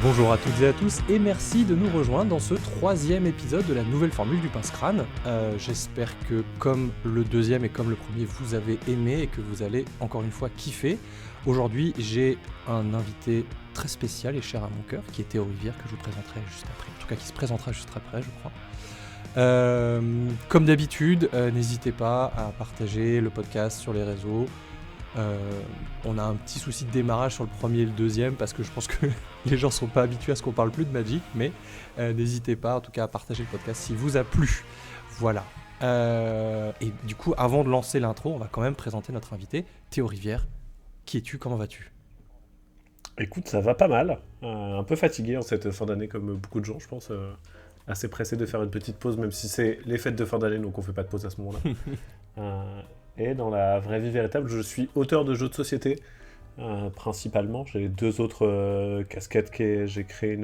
Bonjour à toutes et à tous et merci de nous rejoindre dans ce troisième épisode de la nouvelle formule du Pince-Crâne. J'espère que comme le deuxième et comme le premier vous avez aimé et que vous allez encore une fois kiffer. Aujourd'hui j'ai un invité très spécial et cher à mon cœur qui est Théo Rivière que je vous présenterai juste après, en tout cas qui se présentera juste après je crois. Comme d'habitude, n'hésitez pas à partager le podcast sur les réseaux. On a un petit souci de démarrage sur le premier et le deuxième parce que je pense que les gens sont pas habitués à ce qu'on parle plus de Magic, mais n'hésitez pas en tout cas à partager le podcast s'il vous a plu. Voilà. Et du coup, avant de lancer l'intro, on va quand même présenter notre invité, Théo Rivière. Qui es-tu? Comment vas-tu? Écoute, ça va pas mal. Un peu fatigué en cette fin d'année, comme beaucoup de gens, je pense. Assez pressé de faire une petite pause, même si c'est les fêtes de fin d'année, donc on fait pas de pause à ce moment-là. Et dans la vraie vie véritable, je suis auteur de jeux de société, principalement. J'ai deux autres casquettes. J'ai créé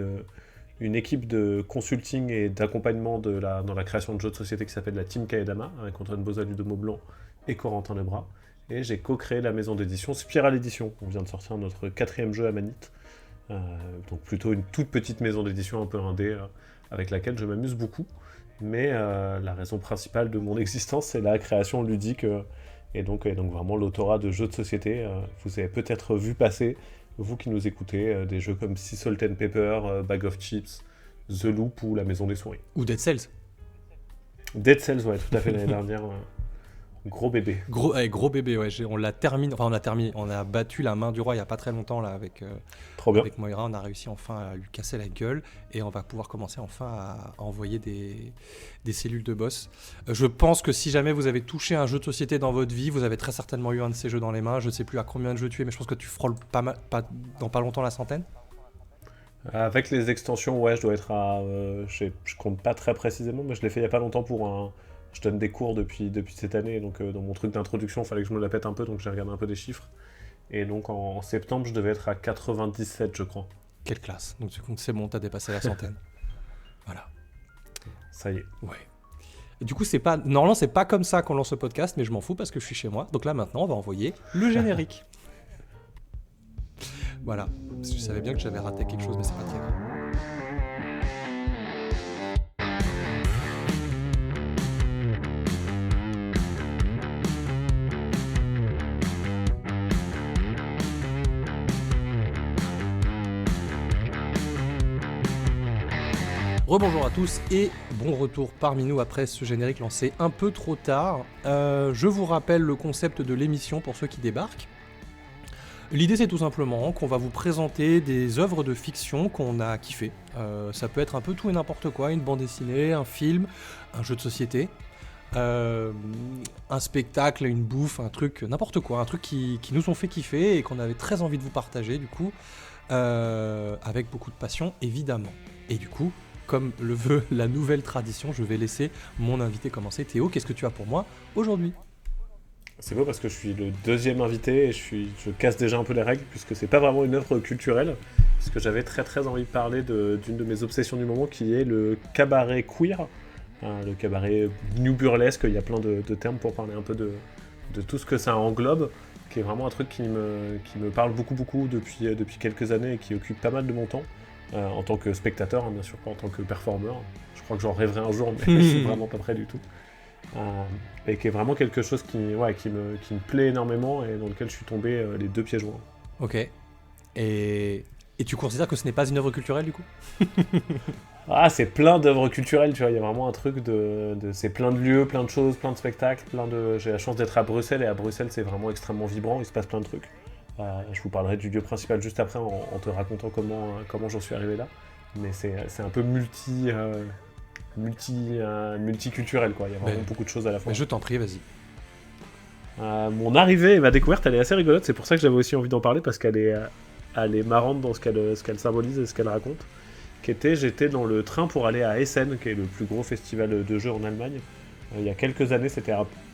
une équipe de consulting et d'accompagnement dans la création de jeux de société qui s'appelle la Team Kaedama, avec Antoine Bozal du Domo Blanc et Corentin Lebras. Et j'ai co-créé la maison d'édition Spiral Édition. On vient de sortir notre 4e jeu à Manite. Donc plutôt une toute petite maison d'édition un peu indé, avec laquelle je m'amuse beaucoup. Mais la raison principale de mon existence, c'est la création ludique et donc vraiment l'autorat de jeux de société. Vous avez peut-être vu passer, vous qui nous écoutez, des jeux comme Sea Salt and Pepper, Bag of Chips, The Loop ou La Maison des Souris. Ou Dead Cells. Dead Cells, ouais, tout à fait, l'année dernière. Gros bébé. Gros bébé, ouais. On l'a terminé. Enfin, on a terminé. On a battu la main du roi il y a pas très longtemps là Trop bien. avec Moira. On a réussi enfin à lui casser la gueule et on va pouvoir commencer enfin à envoyer des cellules de boss. Je pense que si jamais vous avez touché un jeu de société dans votre vie, vous avez très certainement eu un de ces jeux dans les mains. Je ne sais plus à combien de jeux tu es, mais je pense que tu frôles dans pas longtemps la centaine. Avec les extensions, ouais, je dois être à... je compte pas très précisément, mais je l'ai fait il y a pas longtemps pour un... Je donne des cours depuis cette année, donc dans mon truc d'introduction, il fallait que je me la pète un peu, donc j'ai regardé un peu des chiffres. Et donc en septembre, je devais être à 97, je crois. Quelle classe. Donc c'est bon, t'as dépassé la centaine. Voilà. Ça y est. Ouais. Et du coup, normalement, c'est pas comme ça qu'on lance le podcast, mais je m'en fous parce que je suis chez moi. Donc là, maintenant, on va envoyer le générique. Voilà. Parce que je savais bien que j'avais raté quelque chose, mais c'est pas très grave. Rebonjour à tous et bon retour parmi nous après ce générique lancé un peu trop tard. Je vous rappelle le concept de l'émission pour ceux qui débarquent. L'idée c'est tout simplement qu'on va vous présenter des œuvres de fiction qu'on a kiffé. Ça peut être un peu tout et n'importe quoi, une bande dessinée, un film, un jeu de société, un spectacle, une bouffe, un truc, n'importe quoi, un truc qui nous ont fait kiffer et qu'on avait très envie de vous partager du coup, avec beaucoup de passion évidemment. Et du coup, comme le veut la nouvelle tradition, je vais laisser mon invité commencer. Théo, qu'est-ce que tu as pour moi aujourd'hui ? C'est beau parce que je suis le deuxième invité et je casse déjà un peu les règles puisque c'est pas vraiment une œuvre culturelle. Puisque j'avais très très envie de parler d'une de mes obsessions du moment qui est le cabaret queer. Le cabaret new burlesque, il y a plein de termes pour parler un peu de tout ce que ça englobe, qui est vraiment un truc qui me parle beaucoup depuis quelques années et qui occupe pas mal de mon temps. En tant que spectateur, bien sûr, pas en tant que performeur. Je crois que j'en rêverai un jour, mais je suis vraiment pas prêt du tout. Et qui est vraiment quelque chose qui me plaît énormément et dans lequel je suis tombé les deux pieds joints. Ok. Et tu considères que ce n'est pas une œuvre culturelle du coup ? Ah, c'est plein d'œuvres culturelles, tu vois, il y a vraiment un truc c'est plein de lieux, plein de choses, plein de spectacles, J'ai la chance d'être à Bruxelles, et à Bruxelles, c'est vraiment extrêmement vibrant, il se passe plein de trucs. Je vous parlerai du lieu principal juste après en te racontant comment j'en suis arrivé là. Mais c'est un peu multiculturel, quoi. Il y a vraiment beaucoup de choses à la fois. Mais je t'en prie, vas-y. Mon arrivée et ma découverte, elle est assez rigolote. C'est pour ça que j'avais aussi envie d'en parler, parce qu'elle est marrante dans ce qu'elle symbolise et ce qu'elle raconte. J'étais dans le train pour aller à Essen, qui est le plus gros festival de jeux en Allemagne. Il y a quelques années, c'était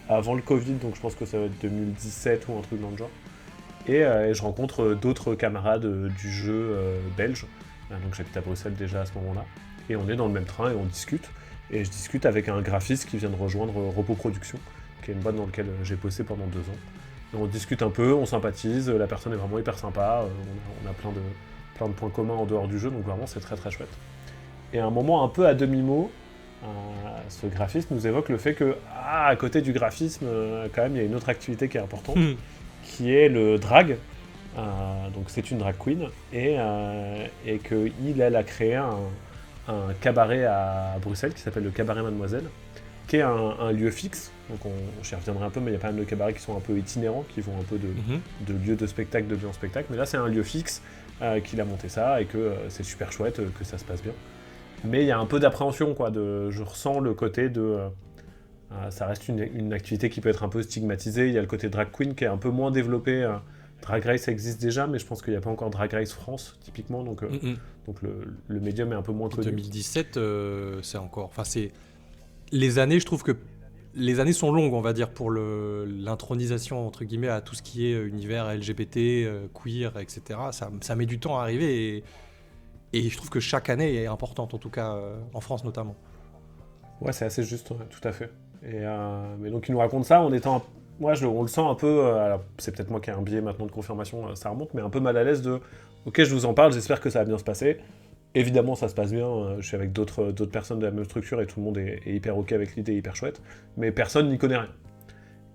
avant le Covid, donc je pense que ça va être 2017 ou un truc dans le genre. Et je rencontre d'autres camarades du jeu belge. Donc j'habite à Bruxelles déjà à ce moment-là. Et on est dans le même train et on discute. Et je discute avec un graphiste qui vient de rejoindre Repos Production, qui est une boîte dans laquelle j'ai bossé pendant 2 ans. Et on discute un peu, on sympathise, la personne est vraiment hyper sympa, on a plein plein de points communs en dehors du jeu, donc vraiment c'est très très chouette. Et à un moment un peu à demi-mot, ce graphiste nous évoque le fait que, à côté du graphisme, quand même il y a une autre activité qui est importante, qui est le drag. Donc c'est une drag queen, et elle a créé un cabaret à Bruxelles qui s'appelle le Cabaret Mademoiselle, qui est un lieu fixe, donc j'y reviendrai un peu, mais il y a pas mal de cabarets qui sont un peu itinérants, qui vont un peu de lieu de spectacle, de lieu en spectacle, mais là c'est un lieu fixe, qu'il a monté ça, et que c'est super chouette, que ça se passe bien. Mais il y a un peu d'appréhension, quoi, je ressens le côté de... ça reste une activité qui peut être un peu stigmatisée, il y a le côté drag queen qui est un peu moins développé. Drag Race existe déjà, mais je pense qu'il n'y a pas encore Drag Race France, typiquement, donc le médium est un peu moins connu. 2017, c'est encore... Enfin, c'est... Les années, je trouve que les années sont longues, on va dire, pour l'intronisation, entre guillemets, à tout ce qui est univers LGBT, queer, etc. Ça met du temps à arriver, et je trouve que chaque année est importante, en tout cas, en France notamment. Ouais, c'est assez juste, ouais, tout à fait. Mais donc il nous raconte ça en étant... on le sent un peu, alors c'est peut-être moi qui ai un biais maintenant de confirmation, ça remonte, mais un peu mal à l'aise de « Ok, je vous en parle, j'espère que ça va bien se passer ». Évidemment, ça se passe bien, je suis avec d'autres personnes de la même structure et tout le monde est hyper ok avec l'idée, hyper chouette, mais personne n'y connaît rien.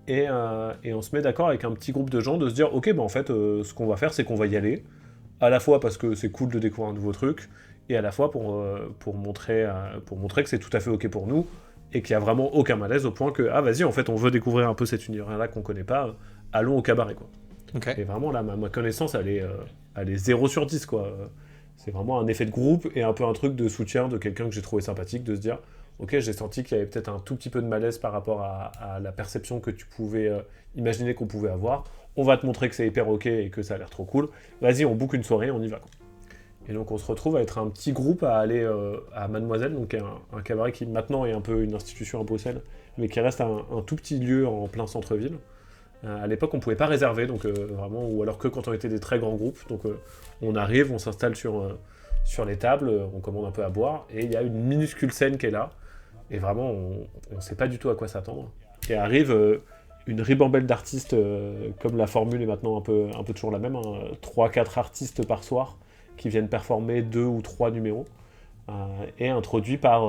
Et on se met d'accord avec un petit groupe de gens de se dire « Ok, en fait, ce qu'on va faire, c'est qu'on va y aller, à la fois parce que c'est cool de découvrir un nouveau truc, et à la fois pour montrer que c'est tout à fait ok pour nous, et qu'il n'y a vraiment aucun malaise au point que, vas-y, en fait, on veut découvrir un peu cet univers-là qu'on connaît pas, allons au cabaret, quoi. Okay. Et vraiment, là, ma connaissance, elle est 0 sur 10, quoi. C'est vraiment un effet de groupe et un peu un truc de soutien de quelqu'un que j'ai trouvé sympathique, de se dire, ok, j'ai senti qu'il y avait peut-être un tout petit peu de malaise par rapport à la perception que tu pouvais imaginer qu'on pouvait avoir. On va te montrer que c'est hyper ok et que ça a l'air trop cool. Vas-y, on book une soirée, on y va, quoi. Et donc on se retrouve à être un petit groupe à aller à Mademoiselle, donc un cabaret qui maintenant est un peu une institution à Bruxelles, mais qui reste un tout petit lieu en plein centre-ville. À l'époque, on ne pouvait pas réserver, donc vraiment, ou alors que quand on était des très grands groupes. Donc on arrive, on s'installe sur les tables, on commande un peu à boire, et il y a une minuscule scène qui est là, et vraiment, on ne sait pas du tout à quoi s'attendre. Et arrive une ribambelle d'artistes, comme la formule est maintenant un peu toujours la même, 3-4 artistes par soir, qui viennent performer 2 ou 3 numéros, et introduits par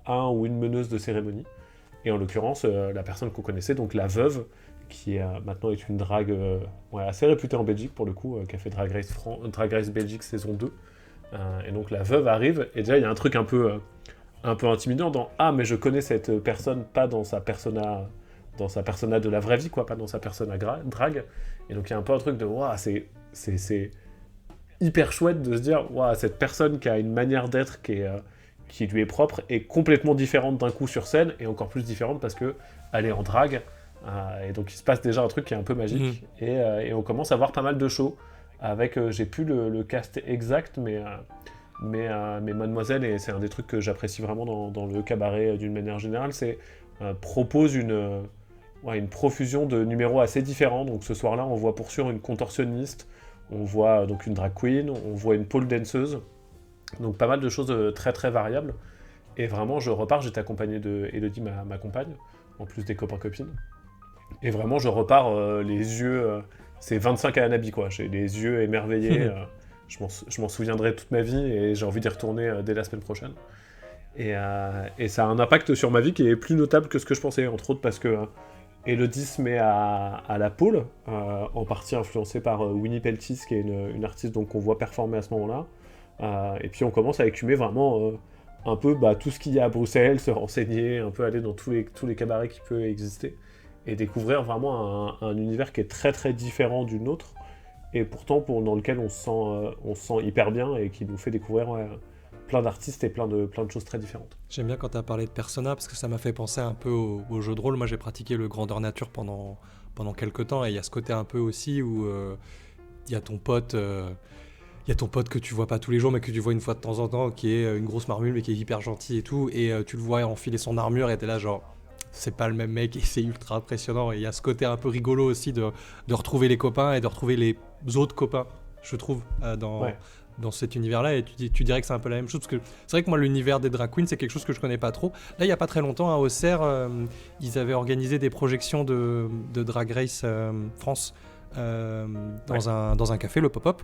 un ou une meneuse de cérémonie. Et en l'occurrence, la personne qu'on connaissait, donc la veuve, qui maintenant est une drague assez réputée en Belgique, pour le coup, qui a fait Drag Race Belgique saison 2. Et donc la veuve arrive, et déjà il y a un truc un peu intimidant dans « Ah, mais je connais cette personne, pas dans sa persona de la vraie vie, quoi, pas dans sa persona drague. » Et donc il y a un peu un truc de « Waouh, c'est hyper chouette de se dire waouh, cette personne qui a une manière d'être qui lui est propre est complètement différente d'un coup sur scène, et encore plus différente parce que elle est en drague, et donc il se passe déjà un truc qui est un peu magique. Et on commence à voir pas mal de shows avec j'ai plus le cast exact, mais Mademoiselle, et c'est un des trucs que j'apprécie vraiment dans le cabaret d'une manière générale, c'est propose une profusion de numéros assez différents. Donc ce soir-là, on voit pour sûr une contorsionniste, on voit donc une drag queen, on voit une pole danseuse, donc pas mal de choses très très variables. Et vraiment, je repars, j'étais accompagné de Elodie, ma compagne, en plus des copains-copines. Et vraiment, je repars les yeux, c'est 25 à Anabi, quoi. J'ai les yeux émerveillés, je m'en souviendrai toute ma vie, et j'ai envie d'y retourner dès la semaine prochaine. Et ça a un impact sur ma vie qui est plus notable que ce que je pensais, entre autres parce que Elodie se met à la pole, en partie influencée par Winnie Peltis, qui est une artiste donc, qu'on voit performer à ce moment-là. Et puis on commence à écumer vraiment un peu tout ce qu'il y a à Bruxelles, se renseigner, un peu aller dans tous les cabarets qui peuvent exister, et découvrir vraiment un univers qui est très très différent du nôtre, et pourtant dans lequel on se sent hyper bien, et qui nous fait découvrir plein d'artistes et plein de choses très différentes. J'aime bien quand tu as parlé de Persona, parce que ça m'a fait penser un peu au jeu de rôle. Moi, j'ai pratiqué le Grandeur Nature pendant quelques temps, et il y a ce côté un peu aussi où il y a ton pote que tu vois pas tous les jours, mais que tu vois une fois de temps en temps, qui est une grosse marmule, mais qui est hyper gentil et tout, et tu le vois enfiler son armure, et t'es là genre, c'est pas le même mec, et c'est ultra impressionnant. Et il y a ce côté un peu rigolo aussi de retrouver les copains, et de retrouver les autres copains, je trouve, dans cet univers-là, et tu dirais que c'est un peu la même chose, parce que c'est vrai que moi, l'univers des drag queens, c'est quelque chose que je connais pas trop. Là, il y a pas très longtemps, à Auxerre, ils avaient organisé des projections de Drag Race France dans un café, le Pop-Up.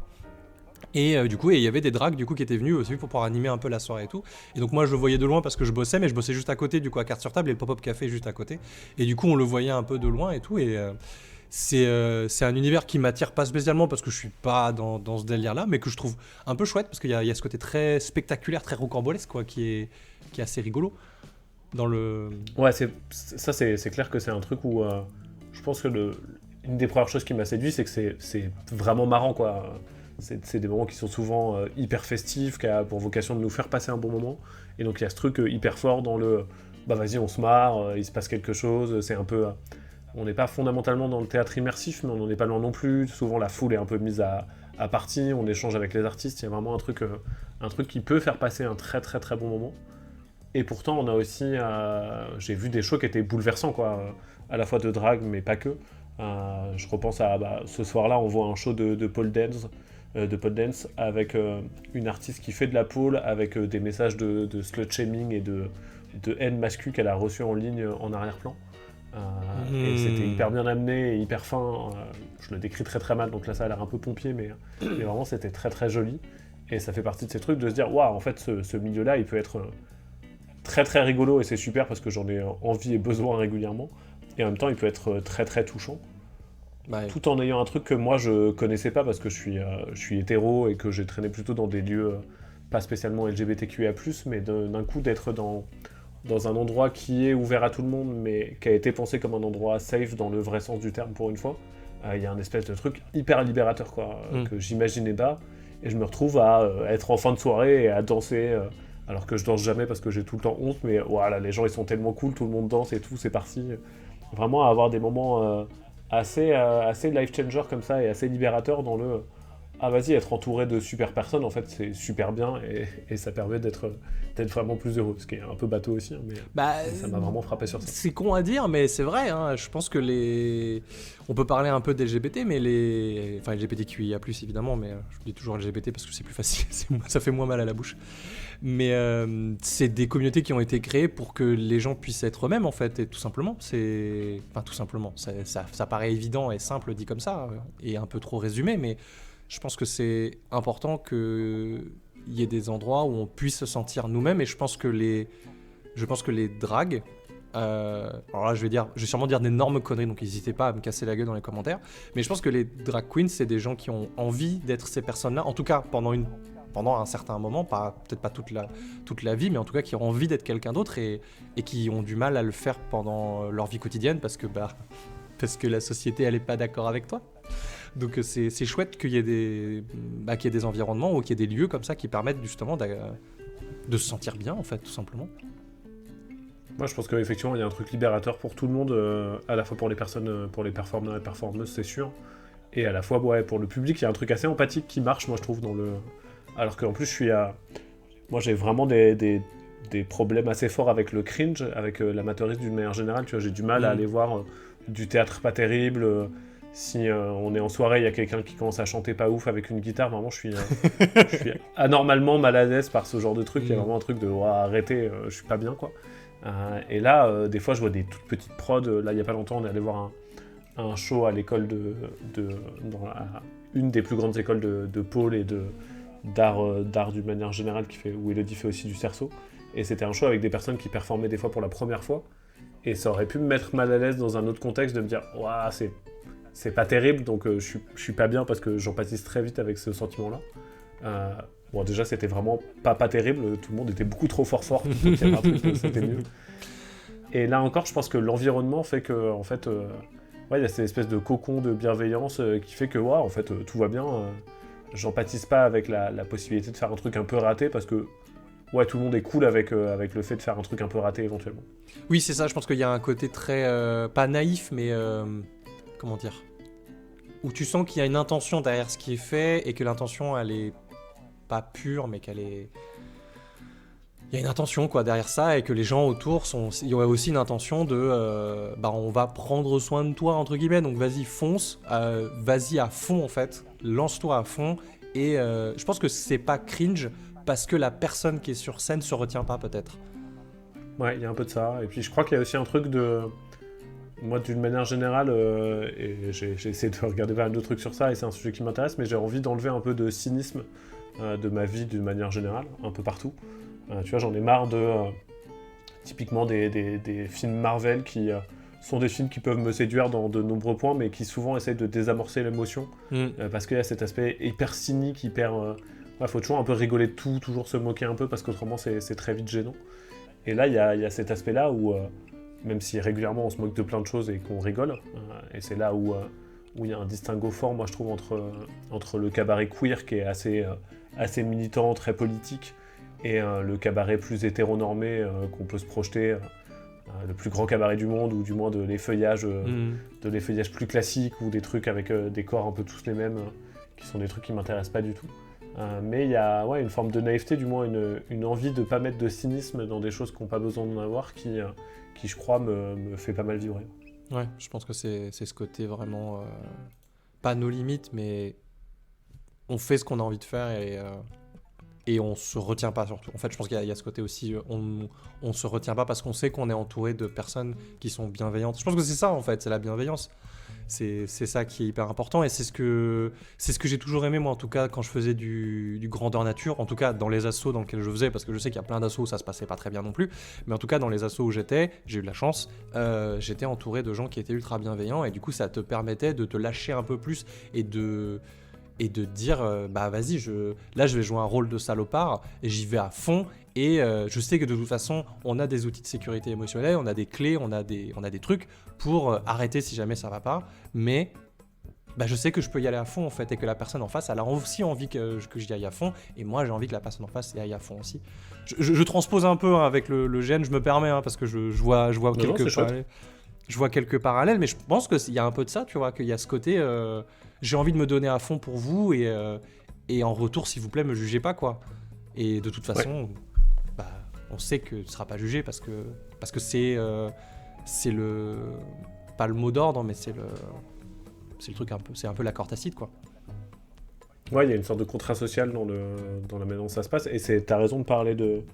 Et du coup, il y avait des drags du coup qui étaient venus aussi pour pouvoir animer un peu la soirée et tout. Et donc moi je le voyais de loin parce que je bossais, mais je bossais juste à côté du coup à carte sur table et le pop-up café juste à côté. Et du coup on le voyait un peu de loin et tout. Et c'est un univers qui m'attire pas spécialement parce que je suis pas dans ce délire-là, mais que je trouve un peu chouette parce qu'il y a ce côté très spectaculaire, très rocambolesque quoi, qui est assez rigolo dans le. Ouais, c'est clair que c'est un truc où je pense que une des premières choses qui m'a séduit, c'est que c'est vraiment marrant, quoi. C'est des moments qui sont souvent hyper festifs, qui a pour vocation de nous faire passer un bon moment. Et donc il y a ce truc hyper fort dans le bah vas-y, on se marre, il se passe quelque chose. C'est un peu. On n'est pas fondamentalement dans le théâtre immersif, mais on n'en est pas loin non plus. Souvent la foule est un peu mise à partie, on échange avec les artistes. Il y a vraiment un truc qui peut faire passer un très très très bon moment. Et pourtant, on a aussi. J'ai vu des shows qui étaient bouleversants, quoi. À la fois de drague, mais pas que. Je repense à. Ce soir-là, on voit un show de pole dance. De pole dance avec une artiste qui fait de la pole avec des messages de slut shaming et de haine masculine qu'elle a reçu en ligne en arrière-plan. Et c'était hyper bien amené et hyper fin. Je le décris très très mal, donc là ça a l'air un peu pompier, mais vraiment c'était très très joli. Et ça fait partie de ces trucs de se dire waouh, en fait ce milieu-là il peut être très très rigolo et c'est super parce que j'en ai envie et besoin régulièrement. Et en même temps il peut être très très touchant. Ouais. Tout en ayant un truc que moi je connaissais pas parce que je suis hétéro et que j'ai traîné plutôt dans des lieux pas spécialement LGBTQIA+, mais d'un coup d'être dans un endroit qui est ouvert à tout le monde mais qui a été pensé comme un endroit safe dans le vrai sens du terme pour une fois. Il y a un espèce de truc hyper libérateur quoi, que j'imaginais pas et je me retrouve à être en fin de soirée et à danser alors que je danse jamais parce que j'ai tout le temps honte, mais voilà, les gens ils sont tellement cool, tout le monde danse et tout, c'est parti. Vraiment à avoir des moments assez life changer comme ça et assez libérateur dans le ah vas-y, être entouré de super personnes en fait c'est super bien et ça permet d'être vraiment plus heureux, ce qui est un peu bateau aussi, hein, mais ça m'a vraiment frappé sur ça. C'est con à dire mais c'est vrai, hein, je pense que on peut parler un peu d'LGBT mais enfin LGBTQIA+, évidemment, mais je dis toujours LGBT parce que c'est plus facile, ça fait moins mal à la bouche. Mais c'est des communautés qui ont été créées pour que les gens puissent être eux-mêmes en fait, et tout simplement, tout simplement, ça paraît évident et simple dit comme ça, et un peu trop résumé, mais je pense que c'est important qu'il y ait des endroits où on puisse se sentir nous-mêmes, et je pense que les dragues, alors là je vais sûrement dire d'énormes conneries, donc n'hésitez pas à me casser la gueule dans les commentaires, mais je pense que les drag queens c'est des gens qui ont envie d'être ces personnes-là, en tout cas pendant un certain moment, peut-être pas toute la vie, mais en tout cas qui ont envie d'être quelqu'un d'autre et qui ont du mal à le faire pendant leur vie quotidienne parce que la société elle est pas d'accord avec toi. Donc c'est chouette qu'il y ait des environnements ou qu'il y ait des lieux comme ça qui permettent justement de se sentir bien en fait, tout simplement. Moi je pense qu'effectivement il y a un truc libérateur pour tout le monde, à la fois pour les personnes, pour les performeurs et performeuses c'est sûr, et à la fois pour le public il y a un truc assez empathique qui marche moi je trouve dans le... Alors qu'en plus moi j'ai vraiment des problèmes assez forts avec le cringe, avec l'amateurisme d'une manière générale, tu vois, j'ai du mal à aller voir du théâtre pas terrible, si on est en soirée, il y a quelqu'un qui commence à chanter pas ouf avec une guitare, vraiment je suis anormalement mal à l'aise par ce genre de truc, il y a vraiment un truc de arrêtez, je suis pas bien quoi. Et là, des fois je vois des toutes petites prods, là il y a pas longtemps on est allé voir un show à l'école une des plus grandes écoles de pôle et d'art d'une manière générale où Elodie fait aussi du cerceau, et c'était un show avec des personnes qui performaient des fois pour la première fois, et ça aurait pu me mettre mal à l'aise dans un autre contexte de me dire ouah c'est pas terrible, donc je suis pas bien parce que j'empathise très vite avec ce sentiment là. Bon déjà c'était vraiment pas terrible, tout le monde était beaucoup trop fort donc il y avait un truc, c'était mieux, et là encore je pense que l'environnement fait que en fait il y a cette espèce de cocon de bienveillance qui fait que en fait tout va bien. J'empathise pas avec la possibilité de faire un truc un peu raté parce que tout le monde est cool avec le fait de faire un truc un peu raté éventuellement. Oui, c'est ça, je pense qu'il y a un côté très, pas naïf, mais comment dire, où tu sens qu'il y a une intention derrière ce qui est fait et que l'intention elle est pas pure mais qu'elle est... Il y a une intention quoi derrière ça et que les gens autour il y aurait aussi une intention de on va prendre soin de toi entre guillemets, donc vas-y fonce, vas-y à fond en fait, lance-toi à fond, et je pense que c'est pas cringe parce que la personne qui est sur scène se retient pas peut-être. Ouais, il y a un peu de ça, et puis je crois qu'il y a aussi un truc de... moi, d'une manière générale, et j'ai essayé de regarder pas mal de trucs sur ça, et c'est un sujet qui m'intéresse, mais j'ai envie d'enlever un peu de cynisme de ma vie d'une manière générale, un peu partout. Tu vois, j'en ai marre de, typiquement, des films Marvel qui sont des films qui peuvent me séduire dans de nombreux points, mais qui souvent essayent de désamorcer l'émotion, parce qu'il y a cet aspect hyper cynique, hyper... faut toujours un peu rigoler de tout, toujours se moquer un peu, parce qu'autrement, c'est très vite gênant. Et là, il y a cet aspect-là où... même si régulièrement on se moque de plein de choses et qu'on rigole, et c'est là où il y a un distinguo fort, moi je trouve, entre le cabaret queer qui est assez militant, très politique, et le cabaret plus hétéronormé qu'on peut se projeter, le plus grand cabaret du monde, ou du moins de l'effeuillage plus classique, ou des trucs avec des corps un peu tous les mêmes, qui sont des trucs qui m'intéressent pas du tout. Mais il y a une forme de naïveté, du moins une envie de pas mettre de cynisme dans des choses qui n'ont pas besoin d'en avoir, qui je crois me fait pas mal vibrer. Ouais, je pense que c'est ce côté vraiment pas nos limites, mais on fait ce qu'on a envie de faire et on se retient pas surtout. En fait, je pense qu'il y a ce côté aussi, on se retient pas parce qu'on sait qu'on est entouré de personnes qui sont bienveillantes. Je pense que c'est ça en fait, c'est la bienveillance. C'est ça qui est hyper important et c'est ce que j'ai toujours aimé moi en tout cas quand je faisais du grandeur nature, en tout cas dans les assos dans lesquels je faisais, parce que je sais qu'il y a plein d'assos où ça se passait pas très bien non plus, mais en tout cas dans les assos où j'étais, j'ai eu de la chance, j'étais entouré de gens qui étaient ultra bienveillants et du coup ça te permettait de te lâcher un peu plus et de dire bah vas-y, là je vais jouer un rôle de salopard et j'y vais à fond. Et je sais que de toute façon, on a des outils de sécurité émotionnelle, on a des clés, on a des trucs pour arrêter si jamais ça va pas. Mais bah, je sais que je peux y aller à fond en fait et que la personne en face, elle a aussi envie que j'y aille à fond. Et moi, j'ai envie que la personne en face y aille à fond aussi. Je transpose un peu avec le gène, je me permets parce que je vois quelques parallèles, mais je pense qu'il y a un peu de ça, tu vois, qu'il y a ce côté, j'ai envie de me donner à fond pour vous et en retour, s'il vous plaît, me jugez pas quoi. Et de toute façon, on sait que tu ne seras pas jugé parce que c'est le pas le mot d'ordre, mais c'est le truc c'est un peu l'accord tacite quoi. Ouais, il y a une sorte de contrat social dans la manière dont ça se passe, et t'as raison de parler de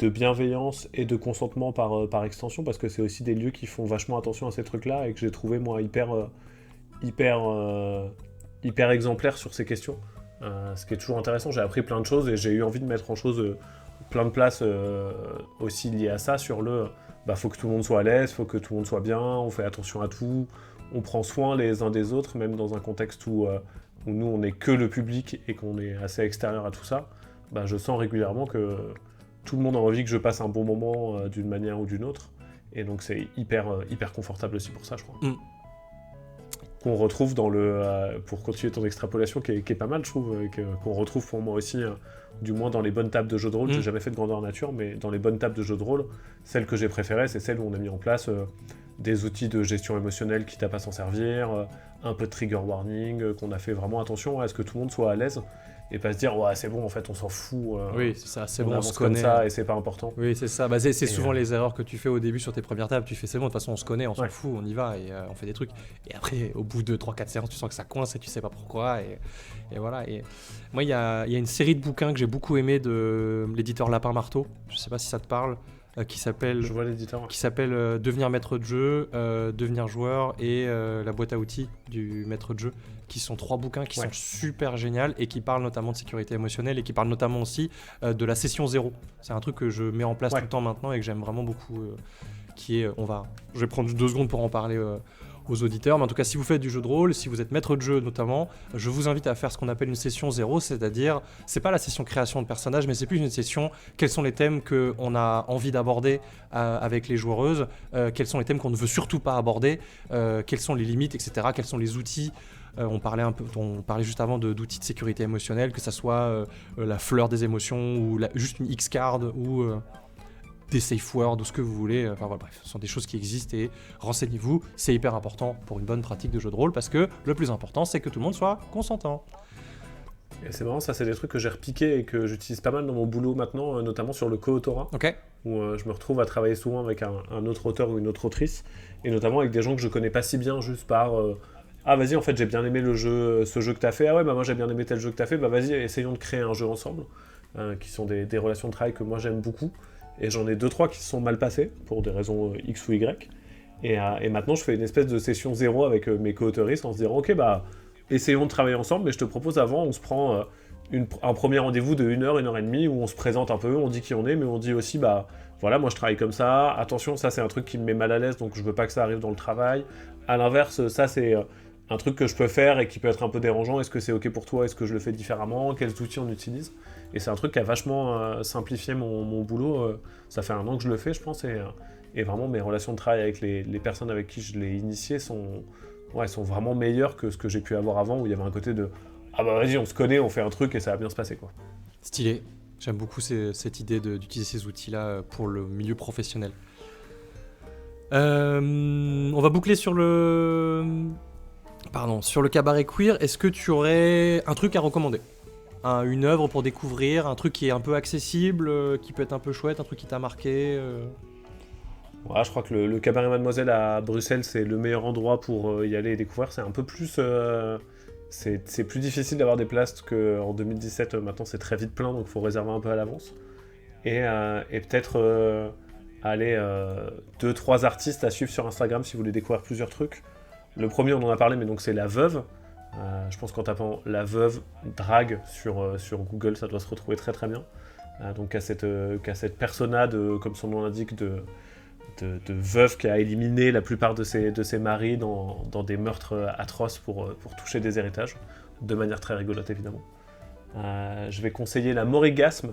bienveillance et de consentement par extension, parce que c'est aussi des lieux qui font vachement attention à ces trucs-là et que j'ai trouvé moi hyper exemplaire sur ces questions. Ce qui est toujours intéressant, j'ai appris plein de choses et j'ai eu envie de mettre en chose plein de places aussi liées à ça, sur faut que tout le monde soit à l'aise, faut que tout le monde soit bien, on fait attention à tout, on prend soin les uns des autres, même dans un contexte où nous on n'est que le public et qu'on est assez extérieur à tout ça. Je sens régulièrement que tout le monde a envie que je passe un bon moment d'une manière ou d'une autre, et donc c'est hyper confortable aussi pour ça, je crois. Qu'on retrouve dans pour continuer ton extrapolation qui est pas mal, je trouve, qu'on retrouve pour moi aussi, du moins dans les bonnes tables de jeux de rôle. J'ai jamais fait de grandeur nature, mais dans les bonnes tables de jeux de rôle, celle que j'ai préférée, c'est celle où on a mis en place des outils de gestion émotionnelle qui tapent à s'en servir, un peu de trigger warning, qu'on a fait vraiment attention à ce que tout le monde soit à l'aise et pas se dire ouais c'est bon en fait on s'en fout, oui c'est ça, c'est on bon, avance on se connaît comme ça et c'est pas important. Oui c'est ça, c'est souvent les erreurs que tu fais au début sur tes premières tables, tu fais c'est bon de toute façon on se connaît, on s'en fout, on y va et on fait des trucs, et après au bout de 3-4 séances tu sens que ça coince et tu sais pas pourquoi et voilà. Et moi il y a une série de bouquins que j'ai beaucoup aimé de l'éditeur Lapin Marteau, je sais pas si ça te parle, qui s'appelle Devenir maître de jeu, Devenir joueur et La boîte à outils du maître de jeu, qui sont 3 bouquins qui sont super géniaux et qui parlent notamment de sécurité émotionnelle et qui parlent notamment aussi de la session 0. C'est un truc que je mets en place tout le temps maintenant et que j'aime vraiment beaucoup, qui est, je vais prendre 2 secondes pour en parler aux auditeurs, mais en tout cas si vous faites du jeu de rôle, si vous êtes maître de jeu notamment, je vous invite à faire ce qu'on appelle une session 0, c'est-à-dire, c'est pas la session création de personnages, mais c'est plus une session, quels sont les thèmes qu'on a envie d'aborder avec les joueuses, quels sont les thèmes qu'on ne veut surtout pas aborder, quelles sont les limites, etc., quels sont les outils. On parlait juste avant d'outils de sécurité émotionnelle, que ça soit la fleur des émotions ou juste une X-card ou des safe words ou ce que vous voulez. Enfin voilà, bref, ce sont des choses qui existent et renseignez-vous, c'est hyper important pour une bonne pratique de jeu de rôle parce que le plus important c'est que tout le monde soit consentant. Et c'est marrant, ça c'est des trucs que j'ai repiqués et que j'utilise pas mal dans mon boulot maintenant, notamment sur le co-autorat, où je me retrouve à travailler souvent avec un autre auteur ou une autre autrice, et notamment avec des gens que je connais pas si bien, juste par ah vas-y en fait j'ai bien aimé ce jeu que t'as fait, ah ouais moi j'ai bien aimé tel jeu que t'as fait, vas-y essayons de créer un jeu ensemble, qui sont des relations de travail que moi j'aime beaucoup, et j'en ai 2-3 qui se sont mal passées pour des raisons X ou Y, Et maintenant, je fais une espèce de session zéro avec mes co-autoristes en se disant, ok, bah, essayons de travailler ensemble, mais je te propose avant, on se prend un premier rendez-vous de 1 heure, 1 heure et demie, où on se présente un peu, on dit qui on est, mais on dit aussi, bah, voilà, moi je travaille comme ça, attention, ça c'est un truc qui me met mal à l'aise, donc je veux pas que ça arrive dans le travail. À l'inverse, ça c'est un truc que je peux faire et qui peut être un peu dérangeant, est-ce que c'est ok pour toi, est-ce que je le fais différemment, quels outils on utilise. Et c'est un truc qui a vachement simplifié mon boulot, ça fait 1 an que je le fais, je pense, et vraiment mes relations de travail avec les personnes avec qui je l'ai initié sont vraiment meilleures que ce que j'ai pu avoir avant, où il y avait un côté de « Ah bah vas-y, on se connaît, on fait un truc et ça va bien se passer, quoi ». Stylé. J'aime beaucoup cette idée d'utiliser ces outils-là pour le milieu professionnel. On va boucler sur le cabaret queer. Est-ce que tu aurais un truc à recommander ? Une œuvre pour découvrir, un truc qui est un peu accessible, qui peut être un peu chouette, un truc qui t'a marqué Ouais, je crois que le Cabaret Mademoiselle à Bruxelles, c'est le meilleur endroit pour y aller et découvrir. C'est un peu plus... c'est plus difficile d'avoir des places qu'en 2017. Maintenant, c'est très vite plein, donc il faut réserver un peu à l'avance. Et peut-être aller 2-3 artistes à suivre sur Instagram si vous voulez découvrir plusieurs trucs. Le premier, on en a parlé, mais donc c'est La Veuve. Je pense qu'en tapant La Veuve drague sur Google, ça doit se retrouver très très bien. Donc qu'à cette persona, comme son nom l'indique, de veuve qui a éliminé la plupart de ses maris dans des meurtres atroces pour toucher des héritages, de manière très rigolote évidemment. Je vais conseiller la Morigasme,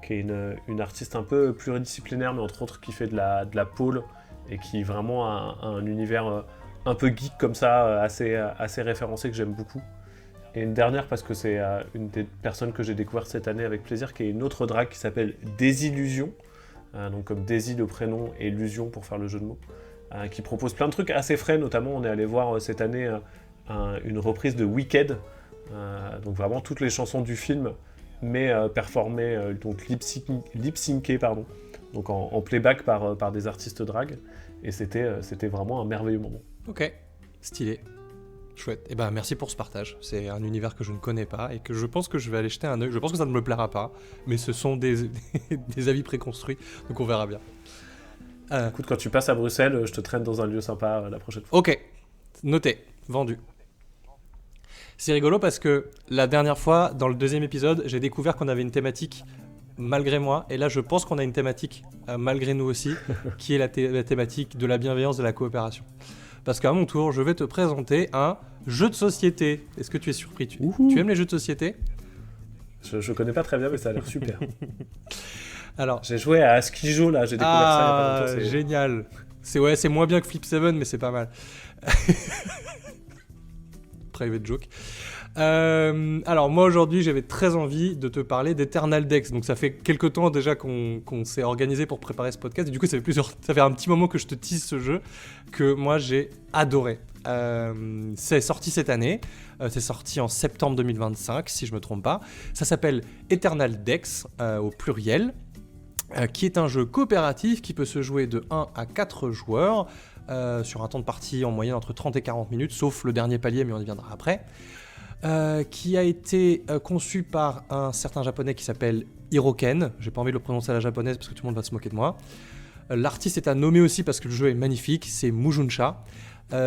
qui est une artiste un peu pluridisciplinaire, mais entre autres qui fait de la pole et qui vraiment a un univers un peu geek comme ça, assez référencé, que j'aime beaucoup. Et une dernière, parce que c'est une des personnes que j'ai découvertes cette année avec plaisir, qui est une autre drague qui s'appelle Désillusion, donc comme Daisy le prénom et Illusion pour faire le jeu de mots, qui propose plein de trucs assez frais. Notamment on est allé voir cette année une reprise de Wicked, donc vraiment toutes les chansons du film, mais performées, donc lip-syncées, pardon, donc en playback par des artistes drag, et c'était vraiment un merveilleux moment. Ok, stylé. Chouette. Et ben merci pour ce partage. C'est un univers que je ne connais pas et que je pense que je vais aller jeter un œil. Je pense que ça ne me plaira pas, mais ce sont des avis préconstruits, donc on verra bien. Écoute, quand tu passes à Bruxelles, je te traîne dans un lieu sympa la prochaine fois. Ok, noté, vendu. C'est rigolo parce que la dernière fois, dans le 2e épisode, j'ai découvert qu'on avait une thématique malgré moi, et là je pense qu'on a une thématique malgré nous aussi, qui est la thématique de la bienveillance, de la coopération. Parce qu'à mon tour, je vais te présenter un jeu de société. Est-ce que tu es surpris ? Tu aimes les jeux de société ? Je connais pas très bien, mais ça a l'air super. Alors, j'ai joué à Askijo, là, j'ai découvert ça il y a pas longtemps. Génial. C'est moins bien que Flip 7, mais c'est pas mal. Private joke. Alors moi aujourd'hui j'avais très envie de te parler d'Eternal Dex. Donc ça fait quelques temps déjà qu'on s'est organisé pour préparer ce podcast, et du coup ça fait un petit moment que je te tease ce jeu que moi j'ai adoré. C'est sorti cette année, c'est sorti en septembre 2025 si je me trompe pas. Ça s'appelle Eternal Dex au pluriel, qui est un jeu coopératif qui peut se jouer de 1 à 4 joueurs sur un temps de partie en moyenne entre 30 et 40 minutes, sauf le dernier palier, mais on y viendra après. Qui a été conçu par un certain japonais qui s'appelle Hiroken. J'ai pas envie de le prononcer à la japonaise parce que tout le monde va se moquer de moi. L'artiste est à nommer aussi parce que le jeu est magnifique, c'est Mujuncha. Il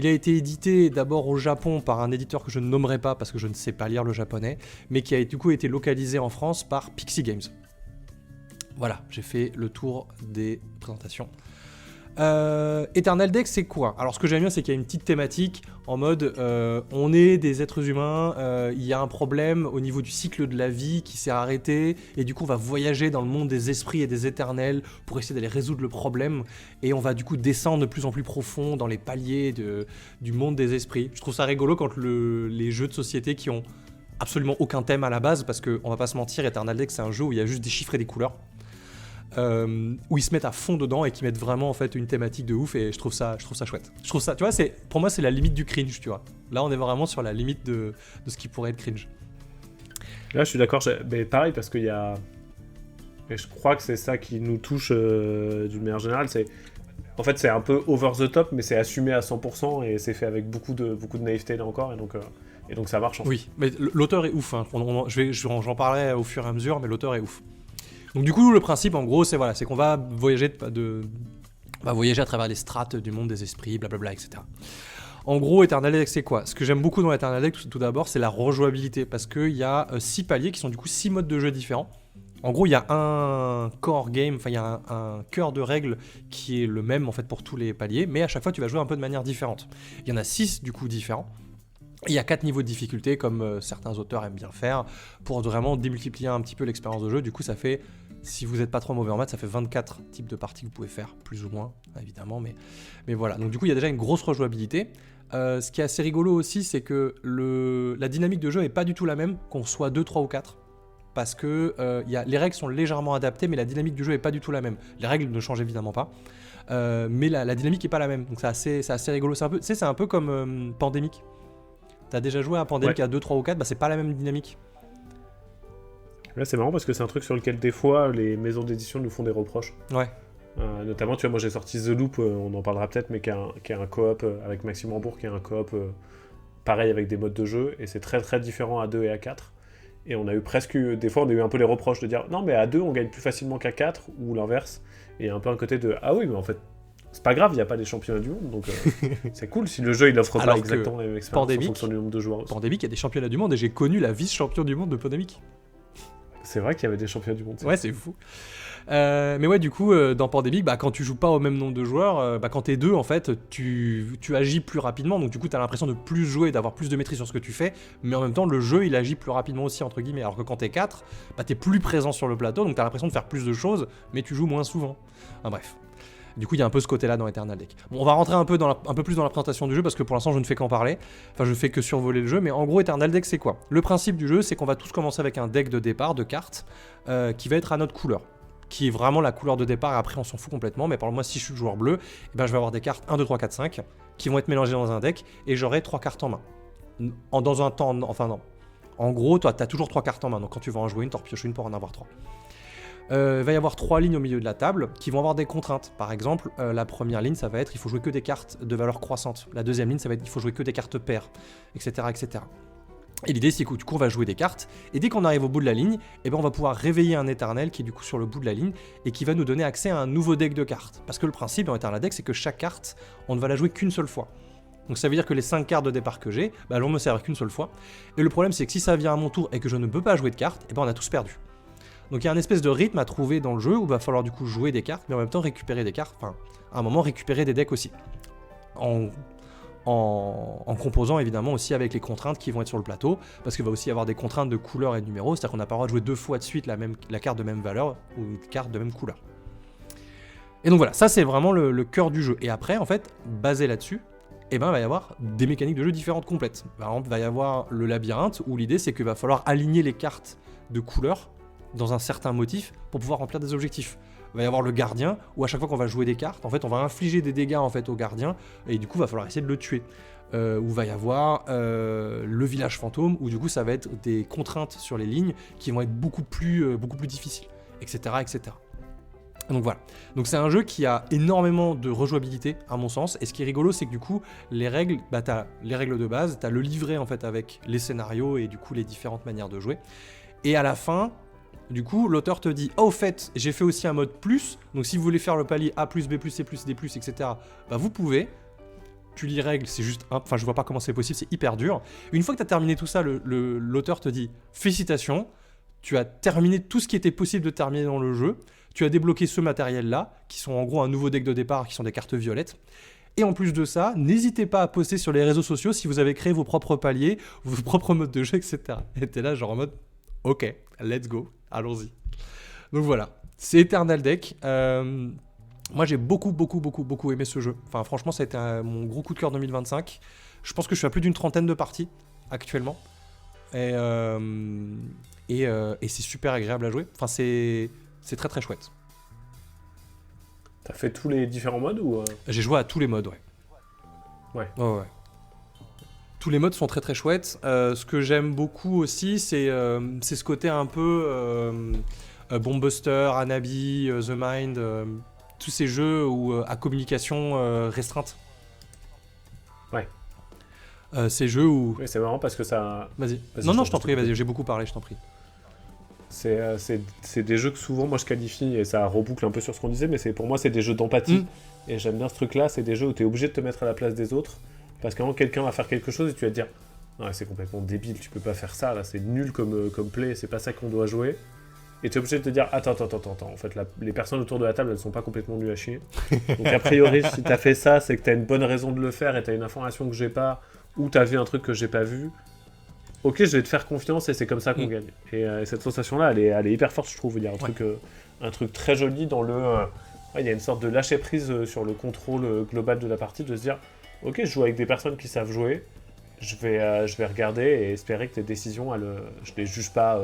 a été édité d'abord au Japon par un éditeur que je ne nommerai pas parce que je ne sais pas lire le japonais, mais qui a du coup été localisé en France par Pixie Games. Voilà, j'ai fait le tour des présentations. Eternal Dex, c'est quoi ? Alors ce que j'aime bien, c'est qu'il y a une petite thématique en mode on est des êtres humains, il y a un problème au niveau du cycle de la vie qui s'est arrêté, et du coup on va voyager dans le monde des esprits et des éternels pour essayer d'aller résoudre le problème, et on va du coup descendre de plus en plus profond dans les paliers du monde des esprits. Je trouve ça rigolo quand les jeux de société qui ont absolument aucun thème à la base, parce qu'on va pas se mentir, Eternal Dex c'est un jeu où il y a juste des chiffres et des couleurs. Où ils se mettent à fond dedans et qui mettent vraiment en fait une thématique de ouf, et je trouve ça chouette. Je trouve ça, tu vois, pour moi c'est la limite du cringe, tu vois. Là on est vraiment sur la limite de ce qui pourrait être cringe. Là je suis d'accord, mais pareil, parce qu'il y a, et je crois que c'est ça qui nous touche d'une manière générale, en fait c'est un peu over the top, mais c'est assumé à 100% et c'est fait avec beaucoup de naïveté là encore, et donc ça marche en fait. Oui, mais l'auteur est ouf, hein. J'en parlerai au fur et à mesure, mais l'auteur est ouf. Donc du coup le principe en gros c'est qu'on va voyager va voyager à travers les strates du monde des esprits, blablabla, etc. En gros, Eternal Deck, c'est quoi? Ce que j'aime beaucoup dans Eternal Deck, tout d'abord, c'est la rejouabilité, parce qu'il y a 6 paliers qui sont du coup 6 modes de jeu différents. En gros, il y a un core game, enfin il y a un cœur de règles qui est le même en fait pour tous les paliers, mais à chaque fois tu vas jouer un peu de manière différente. Il y en a 6 du coup différents. Et il y a 4 niveaux de difficulté, comme certains auteurs aiment bien faire, pour vraiment démultiplier un petit peu l'expérience de jeu. Du coup, ça fait, si vous n'êtes pas trop mauvais en maths, ça fait 24 types de parties que vous pouvez faire, plus ou moins, évidemment, mais voilà. Donc du coup, il y a déjà une grosse rejouabilité. Ce qui est assez rigolo aussi, c'est que la dynamique de jeu n'est pas du tout la même, qu'on soit 2, 3 ou 4. Parce que les règles sont légèrement adaptées, mais la dynamique du jeu n'est pas du tout la même. Les règles ne changent évidemment pas, mais la dynamique n'est pas la même. Donc c'est assez rigolo. C'est un peu comme Pandémique. T'as déjà joué à Pandémique à 2, 3 ou 4, bah c'est pas la même dynamique. Là, c'est marrant parce que c'est un truc sur lequel des fois les maisons d'édition nous font des reproches. Ouais. Notamment, tu vois, moi j'ai sorti The Loop, on en parlera peut-être, mais qui est un coop avec Maxime Rambourg, qui est un coop pareil avec des modes de jeu, et c'est très très différent à 2 et à 4. Et on a eu des fois on a eu un peu les reproches de dire non mais à 2 on gagne plus facilement qu'à 4, ou l'inverse, et un peu un côté de ah oui mais en fait c'est pas grave, il n'y a pas des championnats du monde, donc c'est cool si le jeu il offre pas exactement la même expérience en fonction du nombre de joueurs. Pandémique, il y a des championnats du monde et j'ai connu la vice-champion du monde de Pandémique. C'est vrai qu'il y avait des championnats du monde. Ouais, c'est fou. Mais ouais, du coup, dans Pandémique, bah, quand tu joues pas au même nombre de joueurs, quand t'es 2, en fait, tu agis plus rapidement. Donc du coup, t'as l'impression de plus jouer, d'avoir plus de maîtrise sur ce que tu fais. Mais en même temps, le jeu, il agit plus rapidement aussi, entre guillemets. Alors que quand t'es 4, bah, t'es plus présent sur le plateau. Donc t'as l'impression de faire plus de choses, mais tu joues moins souvent. Enfin, bref. Du coup, il y a un peu ce côté-là dans Eternal Deck. Bon, on va rentrer un peu plus dans la présentation du jeu, parce que pour l'instant, je ne fais qu'en parler. Enfin, je fais que survoler le jeu, mais en gros, Eternal Deck, c'est quoi? Le principe du jeu, c'est qu'on va tous commencer avec un deck de départ, de cartes, qui va être à notre couleur, qui est vraiment la couleur de départ, et après, on s'en fout complètement. Mais par exemple, moi, si je suis joueur bleu, eh ben, je vais avoir des cartes 1, 2, 3, 4, 5, qui vont être mélangées dans un deck, et j'aurai 3 cartes en main. Dans un temps... Enfin, non. En gros, toi, tu as toujours 3 cartes en main, donc quand tu vas en jouer une, t'en pioches une pour en avoir 3. Il va y avoir 3 lignes au milieu de la table qui vont avoir des contraintes. Par exemple, la première ligne, ça va être il faut jouer que des cartes de valeur croissante. La deuxième ligne, ça va être il faut jouer que des cartes paires, etc. etc. Et l'idée, c'est que du coup, on va jouer des cartes, et dès qu'on arrive au bout de la ligne, eh ben, on va pouvoir réveiller un éternel qui est du coup sur le bout de la ligne, et qui va nous donner accès à un nouveau deck de cartes. Parce que le principe dans Eternal Deck, c'est que chaque carte, on ne va la jouer qu'une seule fois. Donc ça veut dire que les 5 cartes de départ que j'ai, bah, elles vont me servir qu'une seule fois. Et le problème, c'est que si ça vient à mon tour et que je ne peux pas jouer de cartes, eh ben, on a tous perdu. Donc il y a un espèce de rythme à trouver dans le jeu où il va falloir du coup jouer des cartes, mais en même temps récupérer des cartes, enfin à un moment récupérer des decks aussi. En composant évidemment aussi avec les contraintes qui vont être sur le plateau, parce qu'il va aussi y avoir des contraintes de couleur et de numéro, c'est-à-dire qu'on n'a pas le droit de jouer 2 fois de suite la carte de même valeur ou une carte de même couleur. Et donc voilà, ça c'est vraiment le cœur du jeu. Et après en fait, basé là-dessus, eh ben, il va y avoir des mécaniques de jeu différentes complètes. Par exemple, il va y avoir le labyrinthe, où l'idée c'est qu'il va falloir aligner les cartes de couleur dans un certain motif pour pouvoir remplir des objectifs. Il va y avoir le gardien, où à chaque fois qu'on va jouer des cartes, en fait, on va infliger des dégâts en fait, au gardien, et du coup, il va falloir essayer de le tuer. Où il va y avoir le village fantôme, où du coup, ça va être des contraintes sur les lignes qui vont être beaucoup plus difficiles, etc., etc. Donc voilà. Donc c'est un jeu qui a énormément de rejouabilité, à mon sens, et ce qui est rigolo, c'est que du coup, les règles, bah, t'as les règles de base, t'as le livret, en fait, avec les scénarios et du coup, les différentes manières de jouer. Et à la fin, du coup, l'auteur te dit « Oh, au fait, j'ai fait aussi un mode plus, donc si vous voulez faire le palier A+, B+, C+, D+, etc., bah vous pouvez. » Tu lis règles, c'est juste... Enfin, je vois pas comment c'est possible, c'est hyper dur. Une fois que tu as terminé tout ça, l'auteur te dit « Félicitations, tu as terminé tout ce qui était possible de terminer dans le jeu, tu as débloqué ce matériel-là, qui sont en gros un nouveau deck de départ, qui sont des cartes violettes. Et en plus de ça, n'hésitez pas à poster sur les réseaux sociaux si vous avez créé vos propres paliers, vos propres modes de jeu, etc. » Et t'es là genre en mode « Ok, let's go. » Allons-y. Donc voilà, c'est Eternal Deck. Moi j'ai beaucoup aimé ce jeu. Enfin franchement ça a été mon gros coup de cœur 2025. Je pense que je suis à plus d'une trentaine de parties actuellement. Et c'est super agréable à jouer. Enfin c'est très très chouette. T'as fait tous les différents modes ou J'ai joué à tous les modes, ouais. Ouais. Tous les modes sont très très chouettes. Ce que j'aime beaucoup aussi, c'est ce côté un peu Bombbuster, Hanabi, The Mind, tous ces jeux à communication restreinte. Ouais. Ces jeux où... Oui, c'est marrant parce que ça... Vas-y. Non, je t'en prie, vas-y, j'ai beaucoup parlé, je t'en prie. Non, parce que ça, j'ai l'impression que ça a un peu c'est des jeux que souvent moi je qualifie, et ça reboucle un peu sur ce qu'on disait, mais pour moi c'est des jeux d'empathie. Et j'aime bien ce truc-là, c'est des jeux où tu es obligé de te mettre à la place des autres, parce que quand quelqu'un va faire quelque chose et tu vas te dire ouais, c'est complètement débile, tu peux pas faire ça, là c'est nul comme play, c'est pas ça qu'on doit jouer. Et tu es obligé de te dire attends, en fait les personnes autour de la table elles sont pas complètement nulles à chier. Donc a priori si t'as fait ça, c'est que t'as une bonne raison de le faire et t'as une information que j'ai pas, ou t'as vu un truc que j'ai pas vu. Ok, je vais te faire confiance et c'est comme ça qu'on gagne. Et cette sensation-là, elle est hyper forte, je trouve. Il y a un truc très joli dans le... il y a une sorte de lâcher-prise sur le contrôle global de la partie, de se dire ok, je joue avec des personnes qui savent jouer, je vais regarder et espérer que tes décisions, je les juge pas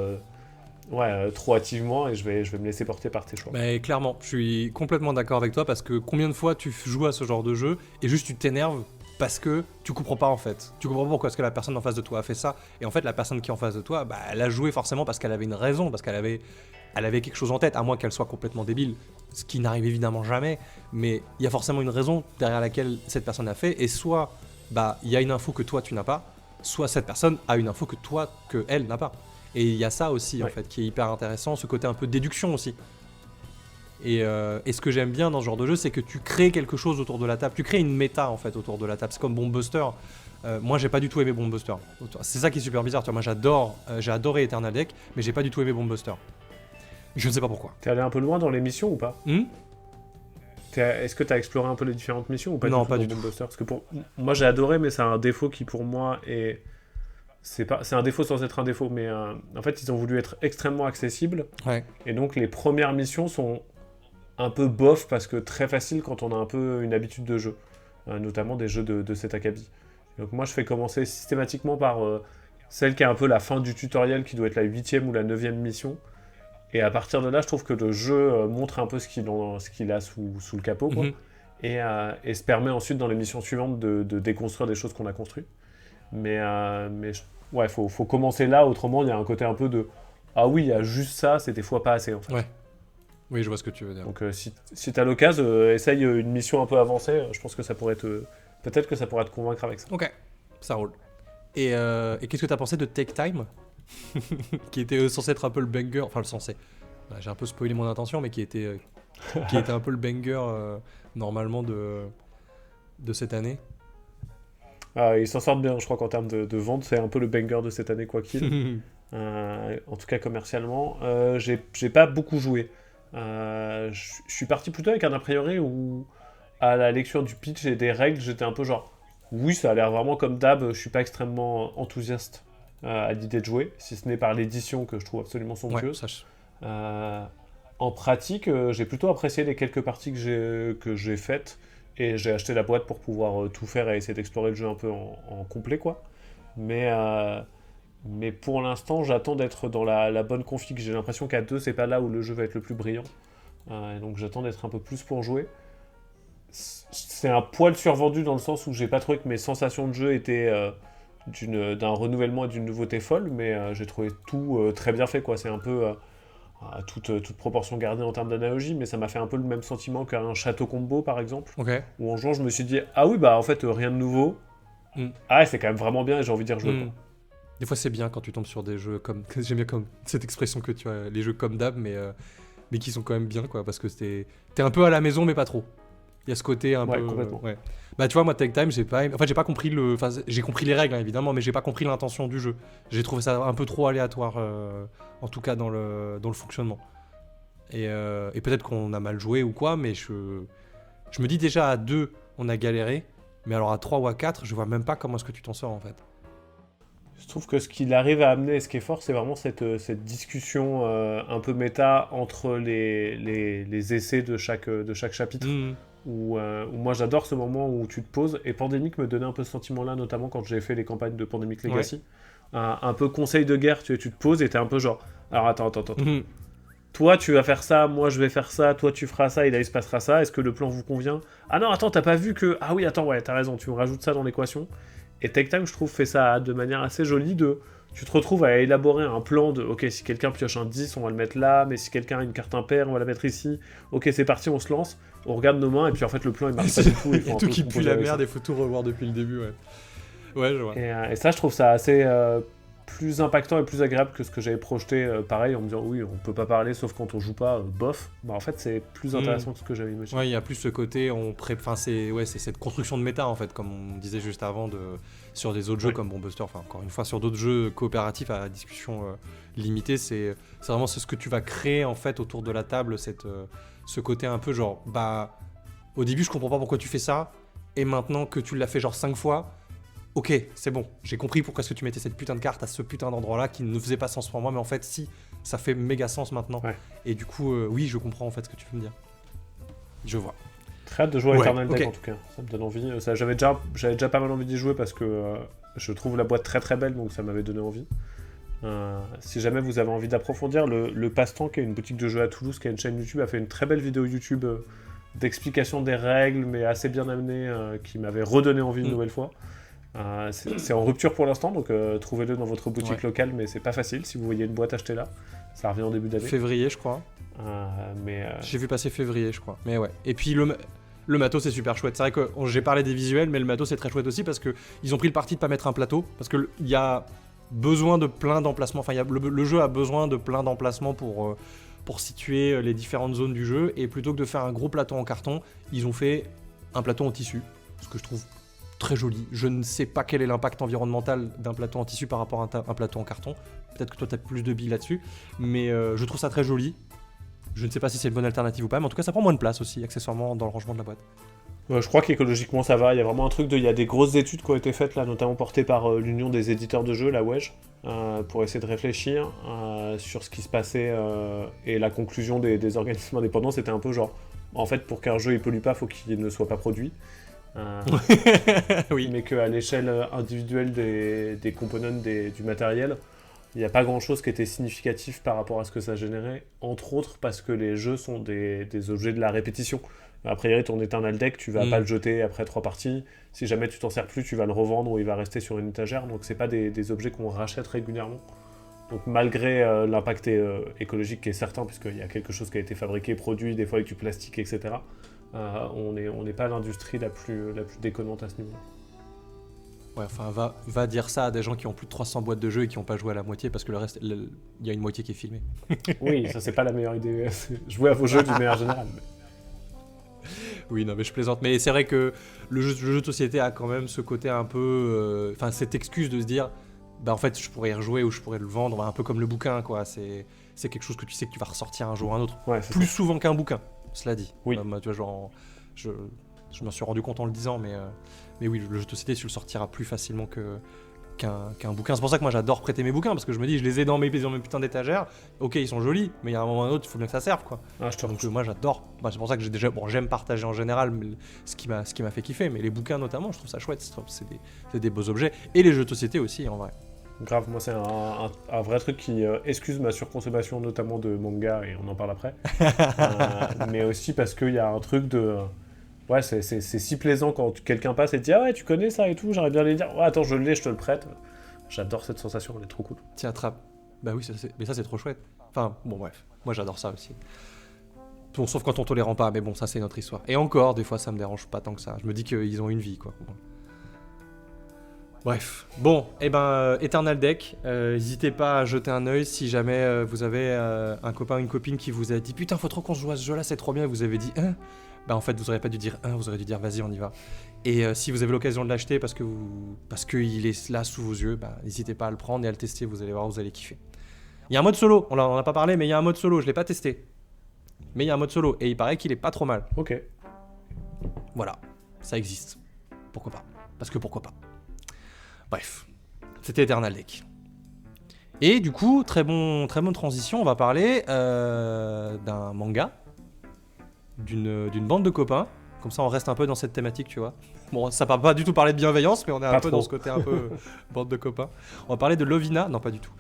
trop hâtivement, et je vais me laisser porter par tes choix. Mais clairement, je suis complètement d'accord avec toi, parce que combien de fois tu joues à ce genre de jeu et juste tu t'énerves parce que tu comprends pas en fait. Tu comprends pas pourquoi est-ce que la personne en face de toi a fait ça. Et en fait, la personne qui est en face de toi, elle a joué forcément parce qu'elle avait une raison, parce qu'elle avait quelque chose en tête, à moins qu'elle soit complètement débile, ce qui n'arrive évidemment jamais. Mais il y a forcément une raison derrière laquelle cette personne a fait. Et soit il y a une info que toi tu n'as pas, soit cette personne a une info que elle n'a pas. Et il y a ça aussi en fait qui est hyper intéressant, ce côté un peu déduction aussi. Et ce que j'aime bien dans ce genre de jeu, c'est que tu crées quelque chose autour de la table. Tu crées une méta en fait autour de la table. C'est comme Bomb Buster. Moi, j'ai pas du tout aimé Bomb Buster. C'est ça qui est super bizarre. Moi, j'ai adoré Eternal Deck, mais j'ai pas du tout aimé Bomb Buster. Je ne sais pas pourquoi. T'es allé un peu loin dans les missions ou pas Est-ce que t'as exploré un peu les différentes missions ou pas? Non, du tout pas dans du tout. Bomb Buster, parce que moi j'ai adoré, mais c'est un défaut qui pour moi est... C'est un défaut sans être un défaut, mais en fait ils ont voulu être extrêmement accessibles. Ouais. Et donc les premières missions sont un peu bof, parce que très facile quand on a un peu une habitude de jeu, notamment des jeux de cet acabit. Donc moi je fais commencer systématiquement par celle qui est un peu la fin du tutoriel, qui doit être la 8e ou la 9e mission. Et à partir de là, je trouve que le jeu montre un peu ce qu'il a sous le capot, quoi. Et se permet ensuite dans les missions suivantes de déconstruire des choses qu'on a construites. Mais faut commencer là, autrement il y a un côté un peu de ah oui, il y a juste ça, c'est des fois pas assez en fait. Ouais. Oui, je vois ce que tu veux dire. Donc si t'as l'occasion, essaye une mission un peu avancée, je pense que ça pourrait peut-être que ça pourrait te convaincre avec ça. Ok, ça roule. Et qu'est-ce que t'as pensé de Take Time qui était censé être un peu le banger, enfin le censé. J'ai un peu spoilé mon intention, mais qui était un peu le banger normalement de cette année. Ils s'en sortent bien, je crois qu'en termes de vente, c'est un peu le banger de cette année, quoi qu'il. En tout cas commercialement. J'ai pas beaucoup joué. Je suis parti plutôt avec un a priori où, à la lecture du pitch et des règles, j'étais un peu genre oui, ça a l'air vraiment comme d'hab, je suis pas extrêmement enthousiaste à l'idée de jouer, si ce n'est par l'édition que je trouve absolument somptueuse. En pratique, j'ai plutôt apprécié les quelques parties que j'ai faites, et j'ai acheté la boîte pour pouvoir tout faire et essayer d'explorer le jeu un peu en complet, quoi. Mais pour l'instant, j'attends d'être dans la bonne config. J'ai l'impression qu'à 2, c'est pas là où le jeu va être le plus brillant. Et donc j'attends d'être un peu plus pour jouer. C'est un poil survendu dans le sens où j'ai pas trouvé que mes sensations de jeu étaient d'un renouvellement et d'une nouveauté folle, mais j'ai trouvé tout très bien fait, quoi. C'est un peu toute proportion gardée en termes d'analogie, mais ça m'a fait un peu le même sentiment qu'un Château Combo, par exemple. Okay. Où en jouant, je me suis dit ah oui, en fait rien de nouveau. Ah, c'est quand même vraiment bien et j'ai envie d'y rejouer, quoi. Des fois c'est bien quand tu tombes sur des jeux comme... J'aime bien comme cette expression que tu as, les jeux comme d'hab, mais qui sont quand même bien, quoi, parce que t'es un peu à la maison, mais pas trop. Il y a ce côté un peu... Complètement. Tu vois, moi, Take Time, j'ai pas compris j'ai compris les règles, hein, évidemment, mais j'ai pas compris l'intention du jeu. J'ai trouvé ça un peu trop aléatoire, en tout cas dans le fonctionnement. Et peut-être qu'on a mal joué ou quoi, mais je me dis déjà à 2, on a galéré, mais alors à 3 ou à 4, je vois même pas comment est-ce que tu t'en sors, en fait. Je trouve que ce qu'il arrive à amener, et ce qui est fort, c'est vraiment cette discussion un peu méta entre les essais de chaque chapitre. Où moi j'adore ce moment où tu te poses, et Pandemic me donnait un peu ce sentiment-là, notamment quand j'ai fait les campagnes de Pandemic Legacy. Un peu conseil de guerre, tu te poses et t'es un peu genre, alors attends. Toi tu vas faire ça, moi je vais faire ça, toi tu feras ça, et là il se passera ça, est-ce que le plan vous convient? Ah non, attends, t'as pas vu que... Ah oui, attends, ouais, t'as raison, tu me rajoutes ça dans l'équation. Et Take Time, je trouve, fait ça de manière assez jolie, tu te retrouves à élaborer un plan de ok, si quelqu'un pioche un 10, on va le mettre là, mais si quelqu'un a une carte impaire, on va la mettre ici. Ok, c'est parti, on se lance, on regarde nos mains, et puis en fait le plan il marche pas du tout. Il y a tout qui pue la merde, il faut tout revoir depuis le début, ouais. Ouais, je vois. Et ça, je trouve ça assez plus impactant et plus agréable que ce que j'avais projeté, pareil, en me disant oui, on peut pas parler sauf quand on joue pas, bof. Bah en fait, c'est plus intéressant que ce que j'avais imaginé. Ouais, il y a plus ce côté, c'est cette construction de méta en fait, comme on disait juste avant, sur des autres jeux comme Bombuster, enfin encore une fois sur d'autres jeux coopératifs à discussion limitée, c'est vraiment ce que tu vas créer en fait autour de la table, ce côté un peu genre, bah au début je comprends pas pourquoi tu fais ça, et maintenant que tu l'as fait genre 5 fois, ok, c'est bon, j'ai compris pourquoi est-ce que tu mettais cette putain de carte à ce putain d'endroit-là qui ne faisait pas sens pour moi, mais en fait, si, ça fait méga sens maintenant. Ouais. Et du coup, oui, je comprends en fait ce que tu veux me dire. Je vois. Très hâte de jouer à Eternal Deck en tout cas, ça me donne envie. J'avais déjà pas mal envie d'y jouer parce que je trouve la boîte très très belle, donc ça m'avait donné envie. Si jamais vous avez envie d'approfondir, le Passe-Temps, qui est une boutique de jeux à Toulouse, qui a une chaîne YouTube, a fait une très belle vidéo YouTube d'explication des règles, mais assez bien amenée, qui m'avait redonné envie une nouvelle fois. C'est en rupture pour l'instant, donc trouvez-le dans votre boutique locale, mais c'est pas facile. Si vous voyez une boîte, achetez-la. Ça revient en début d'année. Février, je crois. J'ai vu passer février, je crois. Mais ouais. Et puis le matos, c'est super chouette. C'est vrai que j'ai parlé des visuels, mais le matos, c'est très chouette aussi parce qu'ils ont pris le parti de pas mettre un plateau. Parce qu'il y a besoin de plein d'emplacements. Enfin, le jeu a besoin de plein d'emplacements pour situer les différentes zones du jeu. Et plutôt que de faire un gros plateau en carton, ils ont fait un plateau en tissu. Ce que je trouve très joli. Je ne sais pas quel est l'impact environnemental d'un plateau en tissu par rapport à un plateau en carton. Peut-être que toi, tu as plus de billes là-dessus. Mais je trouve ça très joli. Je ne sais pas si c'est une bonne alternative ou pas, mais en tout cas, ça prend moins de place aussi, accessoirement, dans le rangement de la boîte. Je crois qu'écologiquement, ça va. Il y a vraiment un truc il y a des grosses études qui ont été faites, là, notamment portées par l'Union des éditeurs de jeux, la WEJ, pour essayer de réfléchir sur ce qui se passait. Et la conclusion des organismes indépendants, c'était un peu genre, en fait, pour qu'un jeu ne pollue pas, il faut qu'il ne soit pas produit. Oui. Mais qu'à l'échelle individuelle des components du matériel, il n'y a pas grand-chose qui était significatif par rapport à ce que ça générait, entre autres parce que les jeux sont des objets de la répétition. A priori, ton Eternal Deck, tu vas pas le jeter après 3 parties. Si jamais tu t'en sers plus, tu vas le revendre ou il va rester sur une étagère. Donc c'est pas des objets qu'on rachète régulièrement. Donc malgré l'impact écologique qui est certain, puisqu'il y a quelque chose qui a été fabriqué, produit, des fois avec du plastique, etc., on n'est pas l'industrie la plus déconnante à ce niveau-là. Ouais, enfin, va dire ça à des gens qui ont plus de 300 boîtes de jeux et qui n'ont pas joué à la moitié, parce que le reste, il y a une moitié qui est filmée. Oui, ça c'est pas la meilleure idée. Jouer à vos jeux d'une manière générale. Oui, non, mais je plaisante. Mais c'est vrai que le jeu de société a quand même ce côté un peu... Enfin, cette excuse de se dire, bah en fait, je pourrais y rejouer ou je pourrais le vendre, un peu comme le bouquin, quoi. C'est quelque chose que tu sais que tu vas ressortir un jour ou un autre. Ouais, plus souvent qu'un bouquin, cela dit. Oui. Tu vois, genre, je m'en suis rendu compte en le disant, mais oui, le jeu de société, tu le sortiras plus facilement qu'un bouquin. C'est pour ça que moi j'adore prêter mes bouquins, parce que je me dis, je les ai dans mes putains d'étagères. Ok, ils sont jolis, mais il y a un moment ou un autre, il faut bien que ça serve, quoi. Donc moi j'adore. C'est pour ça que j'aime partager en général ce qui m'a fait kiffer, mais les bouquins notamment, je trouve ça chouette. C'est des beaux objets, et les jeux de société aussi, en vrai. Grave, moi c'est un vrai truc qui excuse ma surconsommation, notamment de manga, et on en parle après. Mais aussi parce qu'il y a un truc de... Ouais, c'est si plaisant quand quelqu'un passe et te dit « Ah ouais, tu connais ça et tout ?» J'aurais bien lui dire « Ouais, attends, je l'ai, je te le prête. » J'adore cette sensation, elle est trop cool. Tiens, attrape. Bah oui, mais ça c'est trop chouette. Enfin, bon bref, moi j'adore ça aussi. Bon, sauf quand on tolère pas, mais bon, ça c'est notre histoire. Et encore, des fois ça me dérange pas tant que ça. Je me dis qu'ils ont une vie, quoi. Bon. Bref. Bon, Eternal Deck, n'hésitez pas à jeter un œil si jamais vous avez un copain ou une copine qui vous a dit « Putain, faut trop qu'on se joue à ce jeu-là, c'est trop bien », et vous avez dit « Hein ?» Bah en fait vous auriez pas dû dire vous auriez dû dire vas-y on y va. Et si vous avez l'occasion de l'acheter parce qu'il est là sous vos yeux, bah n'hésitez pas à le prendre et à le tester, vous allez voir, vous allez kiffer. Il y a un mode solo, on en a pas parlé, mais il y a un mode solo, je l'ai pas testé. Mais il y a un mode solo et il paraît qu'il est pas trop mal. Ok. Voilà, ça existe. Pourquoi pas ? Parce que pourquoi pas. Bref, c'était Eternal Deck. Et du coup, très bonne transition, on va parler d'un manga. D'une bande de copains, comme ça on reste un peu dans cette thématique, tu vois. Bon, ça va pas du tout parler de bienveillance, mais on est un peu dans ce côté un peu bande de copains. On va parler de Lovina, non pas du tout.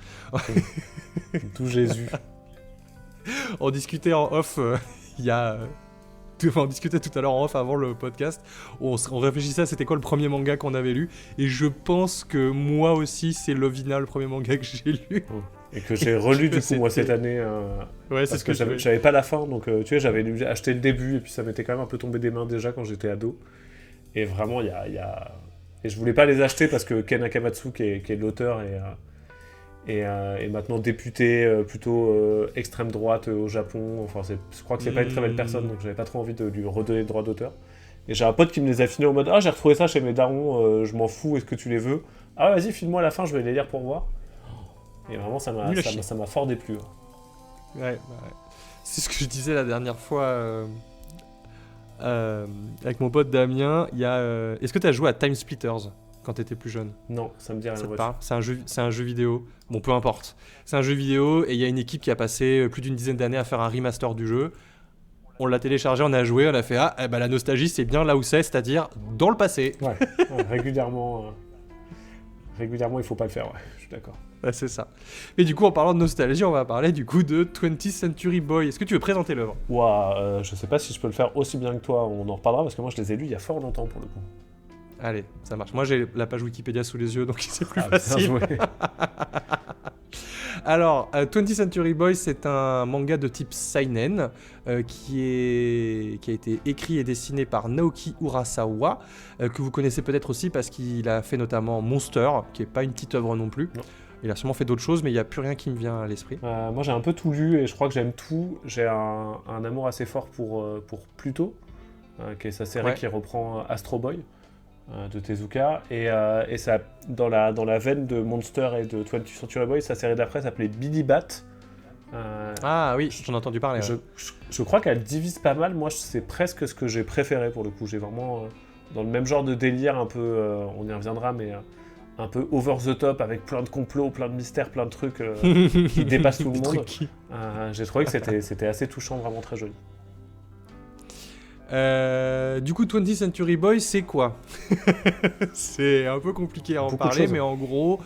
Tout Jésus. On discutait en off, on discutait tout à l'heure en off avant le podcast, on réfléchissait à c'était quoi le premier manga qu'on avait lu, et je pense que moi aussi c'est Lovina le premier manga que j'ai lu. Oh. Et que j'ai relu du coup moi cette année, ouais, c'est parce que j'avais pas la fin, donc tu vois, j'avais acheté le début et puis ça m'était quand même un peu tombé des mains déjà quand j'étais ado. Et vraiment il y a... Et je voulais pas les acheter parce que Ken Akamatsu qui est l'auteur et maintenant député plutôt extrême droite au Japon. Enfin, je crois que c'est pas une très belle personne, donc j'avais pas trop envie de lui redonner le droit d'auteur. Et j'ai un pote qui me les a filés en mode ah, j'ai retrouvé ça chez mes darons, je m'en fous, est-ce que tu les veux? Ah, vas-y, file-moi à la fin, je vais les lire pour voir. Et vraiment, ça m'a fort déplu. Ouais. C'est ce que je disais la dernière fois avec mon pote Damien. Est-ce que tu as joué à Time Splitters quand tu étais plus jeune? Non, ça me dit rien. Ça te parle? C'est un jeu vidéo. Bon, peu importe. C'est un jeu vidéo et il y a une équipe qui a passé plus d'une dizaine d'années à faire un remaster du jeu. On l'a téléchargé, on a joué, on a fait la nostalgie, c'est bien là où c'est-à-dire dans le passé. Ouais, régulièrement, il faut pas le faire, ouais, je suis d'accord. Ouais, c'est ça. Mais du coup, en parlant de nostalgie, on va parler du coup de 20th Century Boy. Est-ce que tu veux présenter l'œuvre? Ouah, je sais pas si je peux le faire aussi bien que toi, on en reparlera parce que moi je les ai lus il y a fort longtemps pour le coup. Allez, ça marche. Moi j'ai la page Wikipédia sous les yeux, donc c'est plus facile. Alors, 20th Century Boy, c'est un manga de type seinen qui a été écrit et dessiné par Naoki Urasawa, que vous connaissez peut-être aussi parce qu'il a fait notamment Monster, qui est pas une petite œuvre non plus. Non. Il a sûrement fait d'autres choses, mais il n'y a plus rien qui me vient à l'esprit. Moi j'ai un peu tout lu et je crois que j'aime tout. J'ai un amour assez fort pour Pluto, qui est sa série qui reprend Astro Boy. De Tezuka et ça dans la veine de Monster et de 20th Century Boy, sa série d'après s'appelait Billy Bat. Ah oui, j'en ai entendu parler. Je crois qu'elle divise pas mal. Moi, c'est presque ce que j'ai préféré pour le coup. J'ai vraiment dans le même genre de délire un peu, on y reviendra, mais un peu over the top avec plein de complots, plein de mystères, plein de trucs qui dépassent tout le monde. J'ai trouvé que c'était assez touchant, vraiment très joli. Du coup, 20th Century Boy, c'est quoi? C'est un peu compliqué à en parler, mais en gros...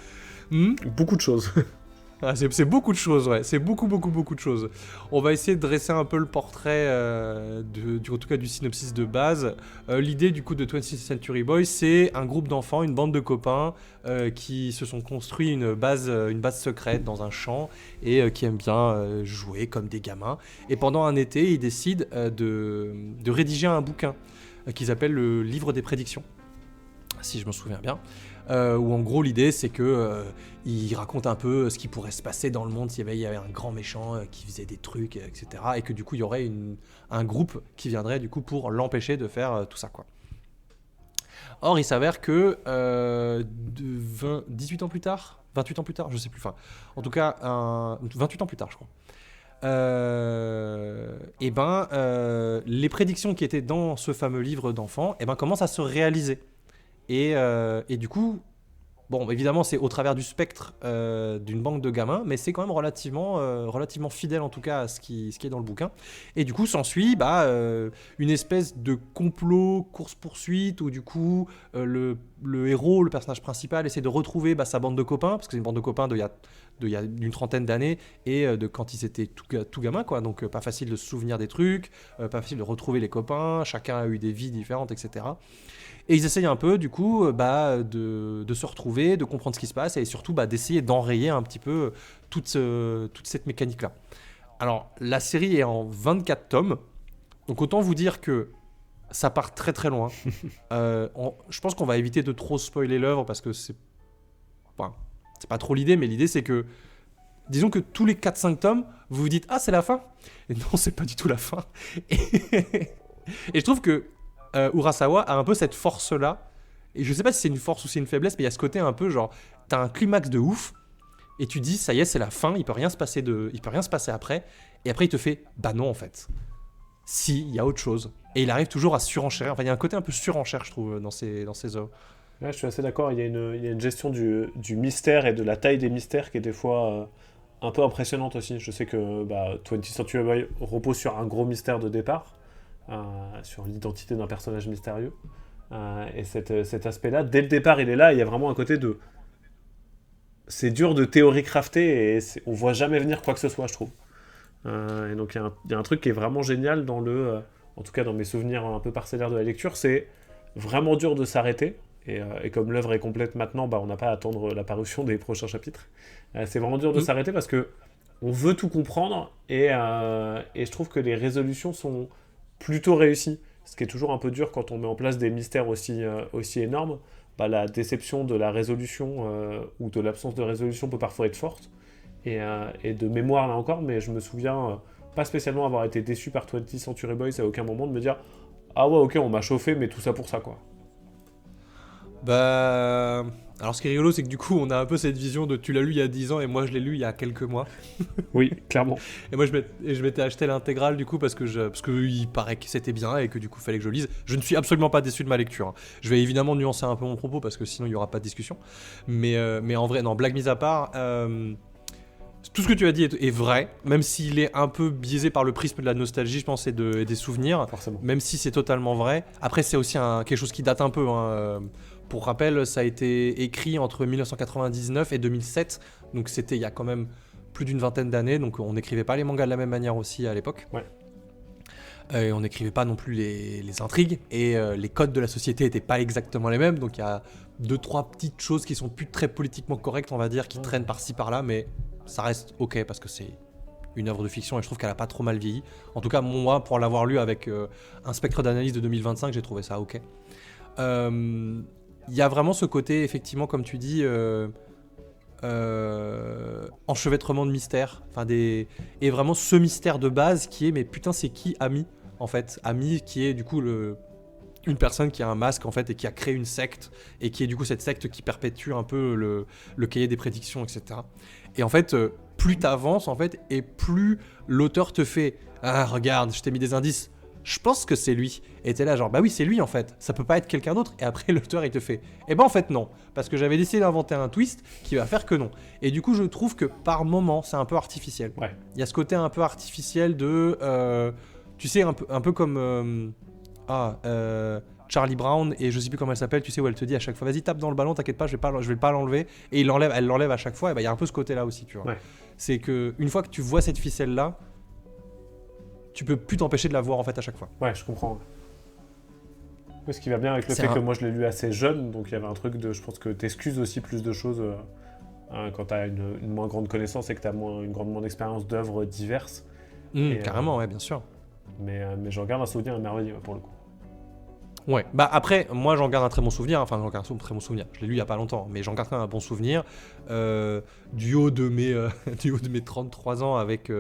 Beaucoup de choses. C'est beaucoup de choses, ouais. C'est beaucoup de choses. On va essayer de dresser un peu le portrait, en tout cas du synopsis de base. L'idée du coup de 20th Century Boy, c'est un groupe d'enfants, une bande de copains qui se sont construits une base secrète dans un champ et qui aiment bien jouer comme des gamins. Et pendant un été, ils décident de rédiger un bouquin qu'ils appellent le livre des prédictions, si je me souviens bien. Où en gros l'idée c'est que il raconte un peu ce qui pourrait se passer dans le monde s'il y avait un grand méchant qui faisait des trucs, etc. Et que du coup il y aurait un groupe qui viendrait du coup pour l'empêcher de faire tout ça, quoi. Or il s'avère que 28 ans plus tard, je sais plus, enfin en tout cas 28 ans plus tard je crois, les prédictions qui étaient dans ce fameux livre d'enfants commencent à se réaliser. Et du coup, bon, évidemment, c'est au travers du spectre d'une bande de gamins, mais c'est quand même relativement fidèle, en tout cas, à ce qui est dans le bouquin. Et du coup, s'ensuit une espèce de complot, course-poursuite, où du coup, le héros, le personnage principal, essaie de retrouver sa bande de copains, parce que c'est une bande de copains d'il y a une trentaine d'années, et de quand ils étaient tout gamins, quoi. Donc, pas facile de se souvenir des trucs, pas facile de retrouver les copains, chacun a eu des vies différentes, etc. Et ils essayent un peu, du coup, de se retrouver, de comprendre ce qui se passe et surtout d'essayer d'enrayer un petit peu toute cette mécanique-là. Alors, la série est en 24 tomes, donc autant vous dire que ça part très très loin. Je pense qu'on va éviter de trop spoiler l'œuvre parce que c'est pas trop l'idée, mais l'idée c'est que, disons que tous les 4-5 tomes, vous vous dites « Ah, c'est la fin !» Et non, c'est pas du tout la fin. Et je trouve que Urasawa a un peu cette force-là, et je sais pas si c'est une force ou c'est une faiblesse, mais il y a ce côté un peu genre, t'as un climax de ouf, et tu dis, ça y est, c'est la fin, il peut rien se passer après, et après il te fait, bah non en fait. Si, il y a autre chose. Et il arrive toujours à surenchérir, enfin il y a un côté un peu surenchère, je trouve, dans ses œuvres. Ouais, je suis assez d'accord, il y a une gestion du mystère et de la taille des mystères qui est des fois un peu impressionnante aussi. Je sais que 20th Century Boy repose sur un gros mystère de départ, sur l'identité d'un personnage mystérieux. Et cet aspect-là, dès le départ, il est là. Il y a vraiment un côté de... C'est dur de théorie crafter et on voit jamais venir quoi que ce soit, je trouve. Et donc, il y a un truc qui est vraiment génial dans en tout cas, dans mes souvenirs un peu parcellaires de la lecture, c'est vraiment dur de s'arrêter. Et comme l'œuvre est complète maintenant, on n'a pas à attendre la parution des prochains chapitres. C'est vraiment dur de s'arrêter parce que on veut tout comprendre et je trouve que les résolutions sont plutôt réussi, ce qui est toujours un peu dur quand on met en place des mystères aussi énormes. la déception de la résolution ou de l'absence de résolution peut parfois être forte. Et de mémoire là encore, mais je me souviens pas spécialement avoir été déçu par 20th Century Boys à aucun moment, de me dire ah ouais ok on m'a chauffé mais tout ça pour ça quoi. Bah... Alors ce qui est rigolo, c'est que du coup, on a un peu cette vision de tu l'as lu il y a 10 ans et moi je l'ai lu il y a quelques mois. Oui, clairement. Et moi je m'étais acheté l'intégrale du coup parce que il paraît que c'était bien et que du coup il fallait que je lise. Je ne suis absolument pas déçu de ma lecture, hein. Je vais évidemment nuancer un peu mon propos parce que sinon il n'y aura pas de discussion. Mais en vrai, non, blague mise à part, tout ce que tu as dit est vrai, même s'il est un peu biaisé par le prisme de la nostalgie, je pense, et des souvenirs. Forcément. Même si c'est totalement vrai. Après, c'est aussi quelque chose qui date un peu, hein. Pour rappel, ça a été écrit entre 1999 et 2007, donc c'était il y a quand même plus d'une vingtaine d'années, donc on n'écrivait pas les mangas de la même manière aussi à l'époque. Ouais. Et on n'écrivait pas non plus les intrigues, et les codes de la société n'étaient pas exactement les mêmes, donc il y a 2-3 petites choses qui sont plus très politiquement correctes, on va dire, qui traînent par-ci par-là, mais ça reste ok parce que c'est une œuvre de fiction et je trouve qu'elle a pas trop mal vieilli. En tout cas, moi, pour l'avoir lu avec un spectre d'analyse de 2025, j'ai trouvé ça ok. Il y a vraiment ce côté, effectivement, comme tu dis, enchevêtrement de mystère. Et vraiment ce mystère de base qui est, mais putain, c'est qui Ami, en fait. Ami qui est du coup une personne qui a un masque, en fait, et qui a créé une secte, et qui est du coup cette secte qui perpétue un peu le cahier des prédictions, etc. Et en fait, plus t'avances, en fait, et plus l'auteur te fait « Ah, regarde, je t'ai mis des indices. Je pense que c'est lui. » Et t'es là genre, bah oui, c'est lui en fait. Ça peut pas être quelqu'un d'autre. Et après, l'auteur, il te fait, eh ben en fait, non. Parce que j'avais décidé d'inventer un twist qui va faire que non. Et du coup, je trouve que par moment, c'est un peu artificiel. Ouais. Il y a ce côté un peu artificiel de... tu sais, un peu comme... Charlie Brown, et je sais plus comment elle s'appelle, tu sais, où elle te dit à chaque fois, vas-y, tape dans le ballon, t'inquiète pas, je vais pas l'enlever. Et elle l'enlève à chaque fois. Et bah, il y a un peu ce côté-là aussi, tu vois. Ouais. C'est que une fois que tu vois cette ficelle-là, tu peux plus t'empêcher de la voir en fait à chaque fois. Ouais, je comprends. Ce qui va bien avec le fait que moi je l'ai lu assez jeune, donc il y avait un truc de, je pense que t'excuses aussi plus de choses quand t'as une moins grande connaissance et que t'as une moins d'expérience d'œuvres diverses. Carrément, ouais, bien sûr. Mais j'en garde un souvenir merveilleux pour le coup. Ouais, bah après, moi j'en garde un très bon souvenir, enfin j'en garde un très bon souvenir, je l'ai lu il y a pas longtemps, mais j'en garde quand même un bon souvenir. Du haut de mes 33 ans, avec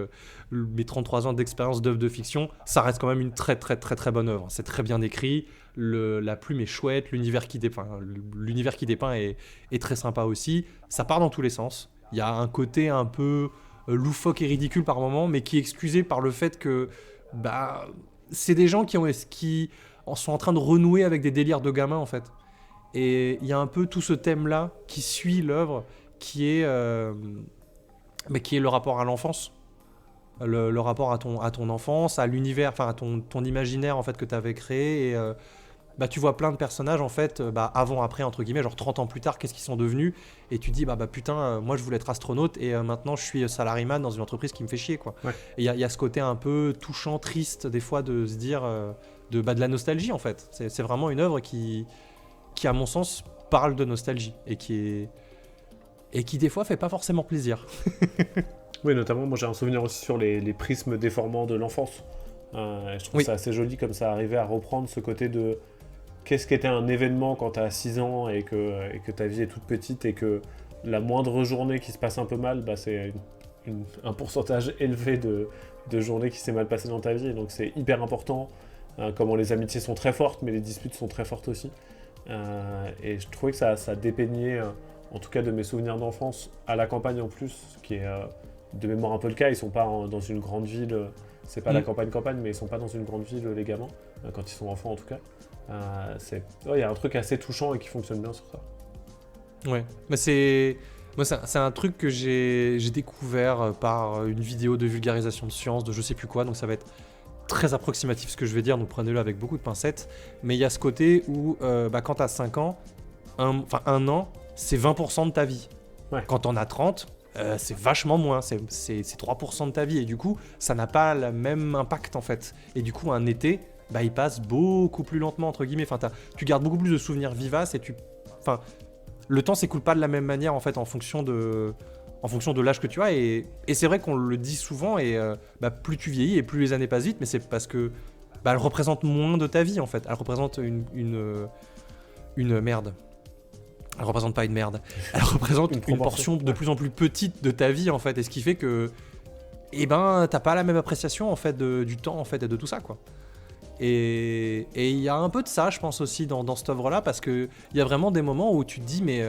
mes 33 ans d'expérience d'œuvre de fiction, ça reste quand même une très très très très bonne œuvre. C'est très bien écrit, la plume est chouette, l'univers qui dépeint est très sympa aussi. Ça part dans tous les sens, il y a un côté un peu loufoque et ridicule par moments, mais qui est excusé par le fait que bah, c'est des gens qui sont en train de renouer avec des délires de gamins en fait. Et il y a un peu tout ce thème-là qui suit l'œuvre, qui est le rapport à l'enfance, le rapport à ton enfance, à l'univers, enfin à ton imaginaire en fait que tu avais créé. Et tu vois plein de personnages en fait, avant, après, entre guillemets, genre 30 ans plus tard, qu'est-ce qu'ils sont devenus. Et tu dis, putain, moi je voulais être astronaute et maintenant je suis salariman dans une entreprise qui me fait chier, quoi. Ouais. Et il y a ce côté un peu touchant, triste, des fois, de se dire de la nostalgie en fait. C'est vraiment une œuvre qui, à mon sens, parle de nostalgie et qui des fois fait pas forcément plaisir. Oui, notamment, moi j'ai un souvenir aussi sur les prismes déformants de l'enfance. Je trouve ça assez joli comme ça, arriver à reprendre ce côté de qu'est-ce qu'était un événement quand t'as 6 ans et que ta vie est toute petite et que la moindre journée qui se passe un peu mal, c'est un pourcentage élevé de journées qui s'est mal passées dans ta vie. Et donc c'est hyper important, comment les amitiés sont très fortes, mais les disputes sont très fortes aussi. Et je trouvais que ça dépeignait, en tout cas de mes souvenirs d'enfance, à la campagne en plus, ce qui est de mémoire un peu le cas. Ils sont pas dans une grande ville, c'est pas la campagne, mais ils sont pas dans une grande ville, les gamins, quand ils sont enfants en tout cas. Y a un truc assez touchant et qui fonctionne bien sur ça. Ouais, mais c'est un truc que j'ai découvert par une vidéo de vulgarisation de science, de je sais plus quoi, donc ça va être très approximatif ce que je vais dire, donc prenez-le avec beaucoup de pincettes. Mais il y a ce côté où quand t'as 5 ans, un an, c'est 20% de ta vie. Ouais. Quand t'en as 30, c'est vachement moins, c'est 3% de ta vie. Et du coup, ça n'a pas le même impact en fait. Et du coup, un été, il passe beaucoup plus lentement, entre guillemets. Tu gardes beaucoup plus de souvenirs vivaces et le temps s'écoule pas de la même manière en fait en fonction de l'âge que tu as. Et c'est vrai qu'on le dit souvent, et plus tu vieillis et plus les années passent vite, mais c'est parce que elle représente moins de ta vie en fait. Elle représente une merde. Elle représente pas une merde. Elle représente une portion de plus en plus petite de ta vie, en fait. Et ce qui fait que, t'as pas la même appréciation, en fait, du temps, en fait, et de tout ça, quoi. Et il y a un peu de ça, je pense aussi, dans cette œuvre-là, parce qu'il y a vraiment des moments où tu te dis, mais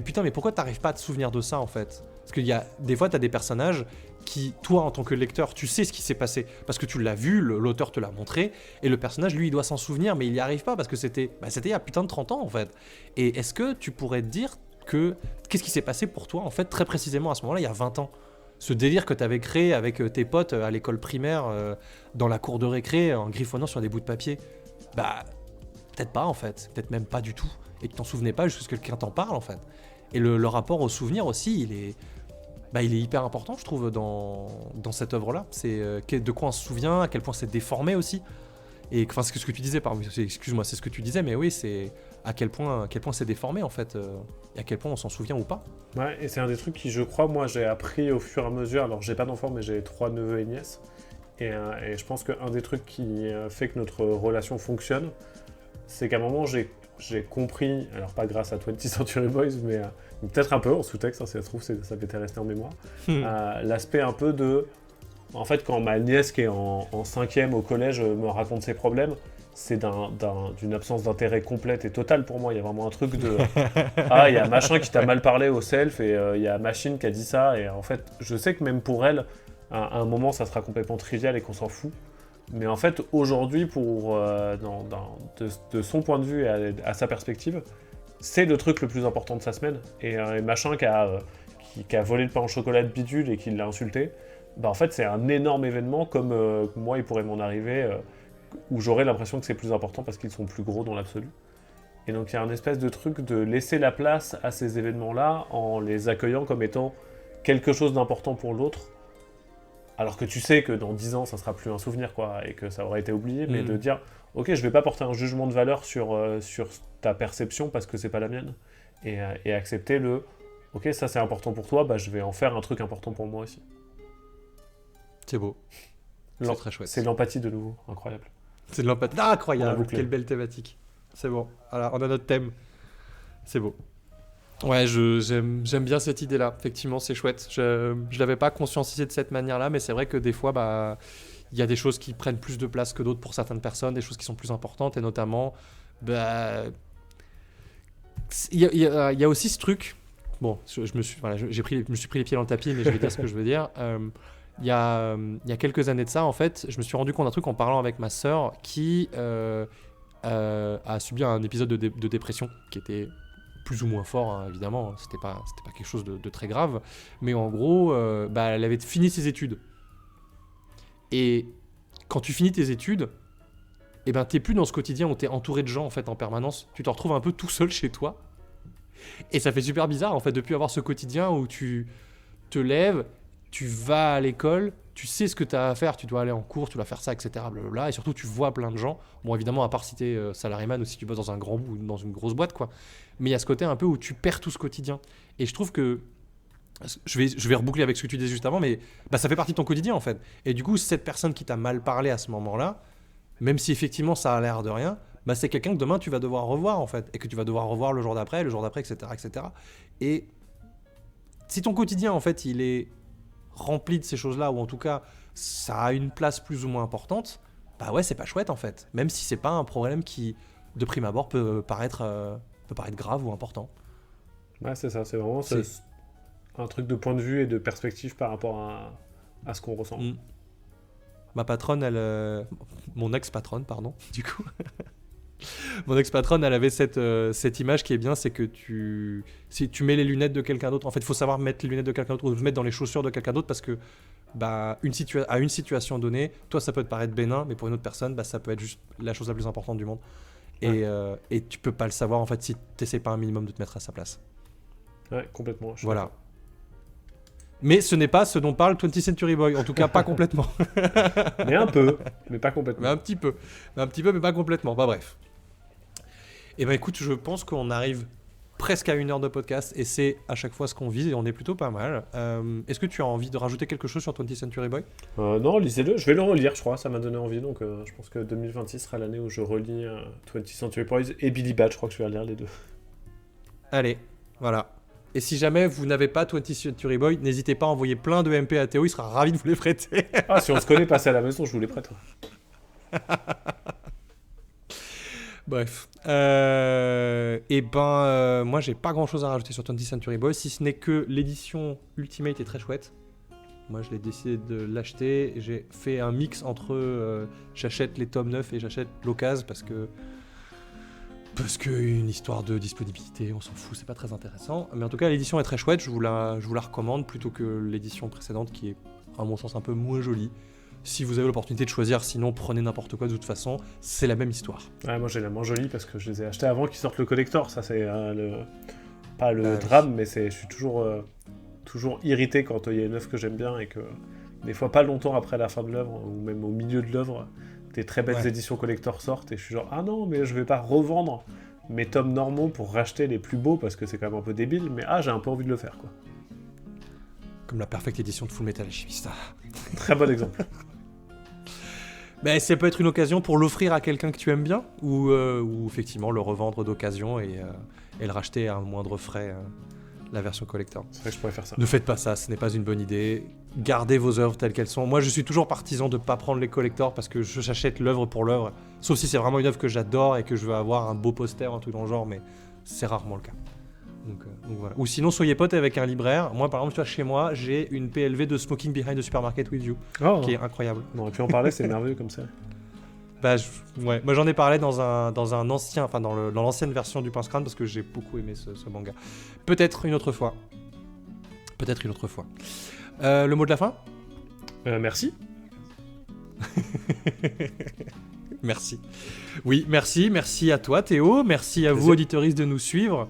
putain, mais pourquoi t'arrives pas à te souvenir de ça, en fait? Parce qu'il y a des fois, t'as des personnages qui, toi, en tant que lecteur, tu sais ce qui s'est passé, parce que tu l'as vu, l'auteur te l'a montré, et le personnage, lui, il doit s'en souvenir, mais il y arrive pas, parce que c'était il y a putain de 30 ans, en fait. Et est-ce que tu pourrais te dire qu'est-ce qui s'est passé pour toi, en fait, très précisément, à ce moment-là, il y a 20 ans? Ce délire que t'avais créé avec tes potes à l'école primaire, dans la cour de récré, en griffonnant sur des bouts de papier, peut-être pas, en fait, peut-être même pas du tout, et tu t'en souvenais pas jusqu'à ce que quelqu'un t'en parle, en fait. Et le rapport au souvenir aussi, il est hyper important, je trouve, dans cette œuvre-là. C'est de quoi on se souvient, à quel point c'est déformé aussi. Et enfin, c'est ce que tu disais, excuse-moi, c'est ce que tu disais, mais oui, c'est à quel point c'est déformé, en fait, et à quel point on s'en souvient ou pas. Ouais, et c'est un des trucs qui, je crois, moi, j'ai appris au fur et à mesure. Alors, j'ai pas d'enfants, mais j'ai 3 neveux et nièces. Et je pense qu'un des trucs qui fait que notre relation fonctionne, c'est qu'à un moment, j'ai compris, alors pas grâce à 20th Century Boys, mais peut-être un peu en sous-texte, hein, si ça se trouve, ça m'était resté en mémoire, l'aspect un peu de... En fait, quand ma nièce qui est en 5e au collège me raconte ses problèmes, c'est d'une absence d'intérêt complète et totale pour moi. Il y a vraiment un truc de... Ah, il y a machin qui t'a mal parlé au self, et il y a machine qui a dit ça, et en fait, je sais que même pour elle, à un moment, ça sera complètement trivial et qu'on s'en fout. Mais en fait, aujourd'hui, de son point de vue et à sa perspective, c'est le truc le plus important de sa semaine. Et machin qui a volé le pain au chocolat de Bidule et qui l'a insulté, en fait, c'est un énorme événement, comme moi, il pourrait m'en arriver, où j'aurais l'impression que c'est plus important parce qu'ils sont plus gros dans l'absolu. Et donc, il y a un espèce de truc de laisser la place à ces événements-là en les accueillant comme étant quelque chose d'important pour l'autre. Alors que tu sais que dans 10 ans, ça sera plus un souvenir, quoi, et que ça aurait été oublié, mais de dire, ok, je vais pas porter un jugement de valeur sur ta perception parce que c'est pas la mienne, et accepter ok, ça c'est important pour toi, je vais en faire un truc important pour moi aussi. C'est beau. C'est très chouette. C'est de l'empathie de nouveau, incroyable. C'est de l'empathie. Ah, incroyable, quelle belle thématique. C'est bon, alors on a notre thème. C'est beau. Ouais, j'aime bien cette idée-là. Effectivement, c'est chouette. Je l'avais pas conscientisé de cette manière-là, mais c'est vrai que des fois, il y a des choses qui prennent plus de place que d'autres pour certaines personnes, des choses qui sont plus importantes, et notamment, il y a aussi ce truc. Bon, je me suis pris les pieds dans le tapis, mais je vais dire ce que je veux dire. Il y a quelques années de ça, en fait, je me suis rendu compte d'un truc en parlant avec ma sœur qui a subi un épisode de dépression qui était plus ou moins fort, hein, évidemment, c'était pas quelque chose de très grave, mais en gros, elle avait fini ses études. Et quand tu finis tes études, t'es plus dans ce quotidien où t'es entouré de gens, en fait, en permanence, tu te retrouves un peu tout seul chez toi, et ça fait super bizarre, en fait, de plus avoir ce quotidien où tu te lèves, tu vas à l'école, tu sais ce que tu as à faire, tu dois aller en cours, tu dois faire ça, etc. Blablabla, et surtout, tu vois plein de gens. Bon, évidemment, à part si tu es salariman ou si tu bosses dans un grand ou dans une grosse boîte, quoi. Mais il y a ce côté un peu où tu perds tout ce quotidien. Et je trouve que, je vais reboucler avec ce que tu disais juste avant, mais ça fait partie de ton quotidien, en fait. Et du coup, cette personne qui t'a mal parlé à ce moment-là, même si effectivement ça a l'air de rien, c'est quelqu'un que demain tu vas devoir revoir, en fait. Et que tu vas devoir revoir le jour d'après, etc., etc. Et si ton quotidien, en fait, il est rempli de ces choses-là, ou en tout cas, ça a une place plus ou moins importante, ouais, c'est pas chouette, en fait. Même si c'est pas un problème qui, de prime abord, peut paraître grave ou important. Ouais, c'est ça, c'est vraiment un truc de point de vue et de perspective par rapport à ce qu'on ressent. Ma patronne, mon ex-patronne, pardon, du coup. Mon ex-patronne, elle avait cette image qui est bien, c'est que si tu mets les lunettes de quelqu'un d'autre, en fait, il faut savoir mettre les lunettes de quelqu'un d'autre ou se mettre dans les chaussures de quelqu'un d'autre, parce que à une situation donnée, toi, ça peut te paraître bénin, mais pour une autre personne, ça peut être juste la chose la plus importante du monde. Et tu peux pas le savoir, en fait, si t'essaies pas un minimum de te mettre à sa place. Ouais, complètement. Voilà. Mais ce n'est pas ce dont parle 20th Century Boy, en tout cas pas complètement. Mais un peu, mais pas complètement. Mais un petit peu, mais pas complètement. Bref. Et écoute, je pense qu'on arrive presque à 1 heure de podcast, et c'est à chaque fois ce qu'on vise, et on est plutôt pas mal. Est-ce que tu as envie de rajouter quelque chose sur 20th Century Boy ? Non, lisez-le, je vais le relire, je crois, ça m'a donné envie, donc je pense que 2026 sera l'année où je relis 20th Century Boys et Billy Bat, je crois que je vais lire les deux. Allez, voilà. Et si jamais vous n'avez pas 20th Century Boy, n'hésitez pas à envoyer plein de MP à Théo, il sera ravi de vous les prêter. Ah, si on se connaît, passez à la maison, je vous les prête. Bref. Moi, j'ai pas grand-chose à rajouter sur 20th Century Boy, si ce n'est que l'édition Ultimate est très chouette. Moi, je l'ai décidé de l'acheter. J'ai fait un mix entre j'achète les tomes 9 et j'achète l'occasion parce que une histoire de disponibilité, on s'en fout, c'est pas très intéressant. Mais en tout cas, l'édition est très chouette, je vous la recommande plutôt que l'édition précédente qui est, à mon sens, un peu moins jolie. Si vous avez l'opportunité de choisir, sinon prenez n'importe quoi, de toute façon, c'est la même histoire. Ouais, moi j'ai la moins jolie parce que je les ai achetés avant qu'ils sortent le collector, ça c'est pas le drame, mais je suis toujours irrité quand il y a une œuvre que j'aime bien et que des fois pas longtemps après la fin de l'œuvre ou même au milieu de l'œuvre, des très belles éditions collector sortent et je suis genre ah non mais je vais pas revendre mes tomes normaux pour racheter les plus beaux parce que c'est quand même un peu débile, mais j'ai un peu envie de le faire quoi. Comme la parfaite édition de Full Metal Alchemist. Très bon exemple. Mais ça peut être une occasion pour l'offrir à quelqu'un que tu aimes bien ou effectivement le revendre d'occasion et le racheter à un moindre frais, la version collector. C'est vrai que je pourrais faire ça. Ne faites pas ça, ce n'est pas une bonne idée. Gardez vos œuvres telles qu'elles sont. Moi, je suis toujours partisan de ne pas prendre les collectors parce que j'achète l'œuvre pour l'œuvre. Sauf si c'est vraiment une œuvre que j'adore et que je veux avoir un beau poster, un truc dans le genre, mais c'est rarement le cas. Donc voilà. Ou sinon, soyez pote avec un libraire. Moi, par exemple, tu vois, chez moi, j'ai une PLV de Smoking Behind the Supermarket with You, qui est incroyable. On aurait pu en parler, c'est merveilleux comme ça. Moi j'en ai parlé dans l'ancienne version du Pince Crâne parce que j'ai beaucoup aimé ce manga. Peut-être une autre fois. Le mot de la fin ? Merci. Merci. Oui, merci à toi Théo, merci à vous auditeuristes de nous suivre.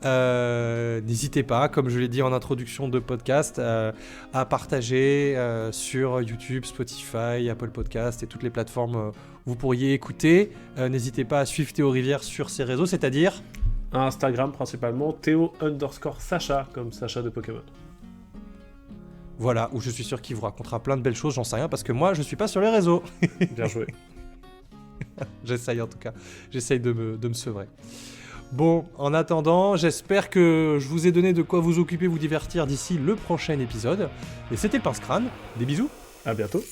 N'hésitez pas, comme je l'ai dit en introduction de podcast, à partager sur YouTube, Spotify, Apple Podcast et toutes les plateformes où vous pourriez écouter. N'hésitez pas à suivre Théo Rivière sur ses réseaux, c'est-à-dire Instagram principalement, Théo_Sacha, comme Sacha de Pokémon. Voilà, où je suis sûr qu'il vous racontera plein de belles choses, j'en sais rien, parce que moi je suis pas sur les réseaux. Bien joué. J'essaye en tout cas, j'essaye de me sevrer. Bon, en attendant, j'espère que je vous ai donné de quoi vous occuper, vous divertir d'ici le prochain épisode. Et c'était le Pince Crâne, des bisous. À bientôt.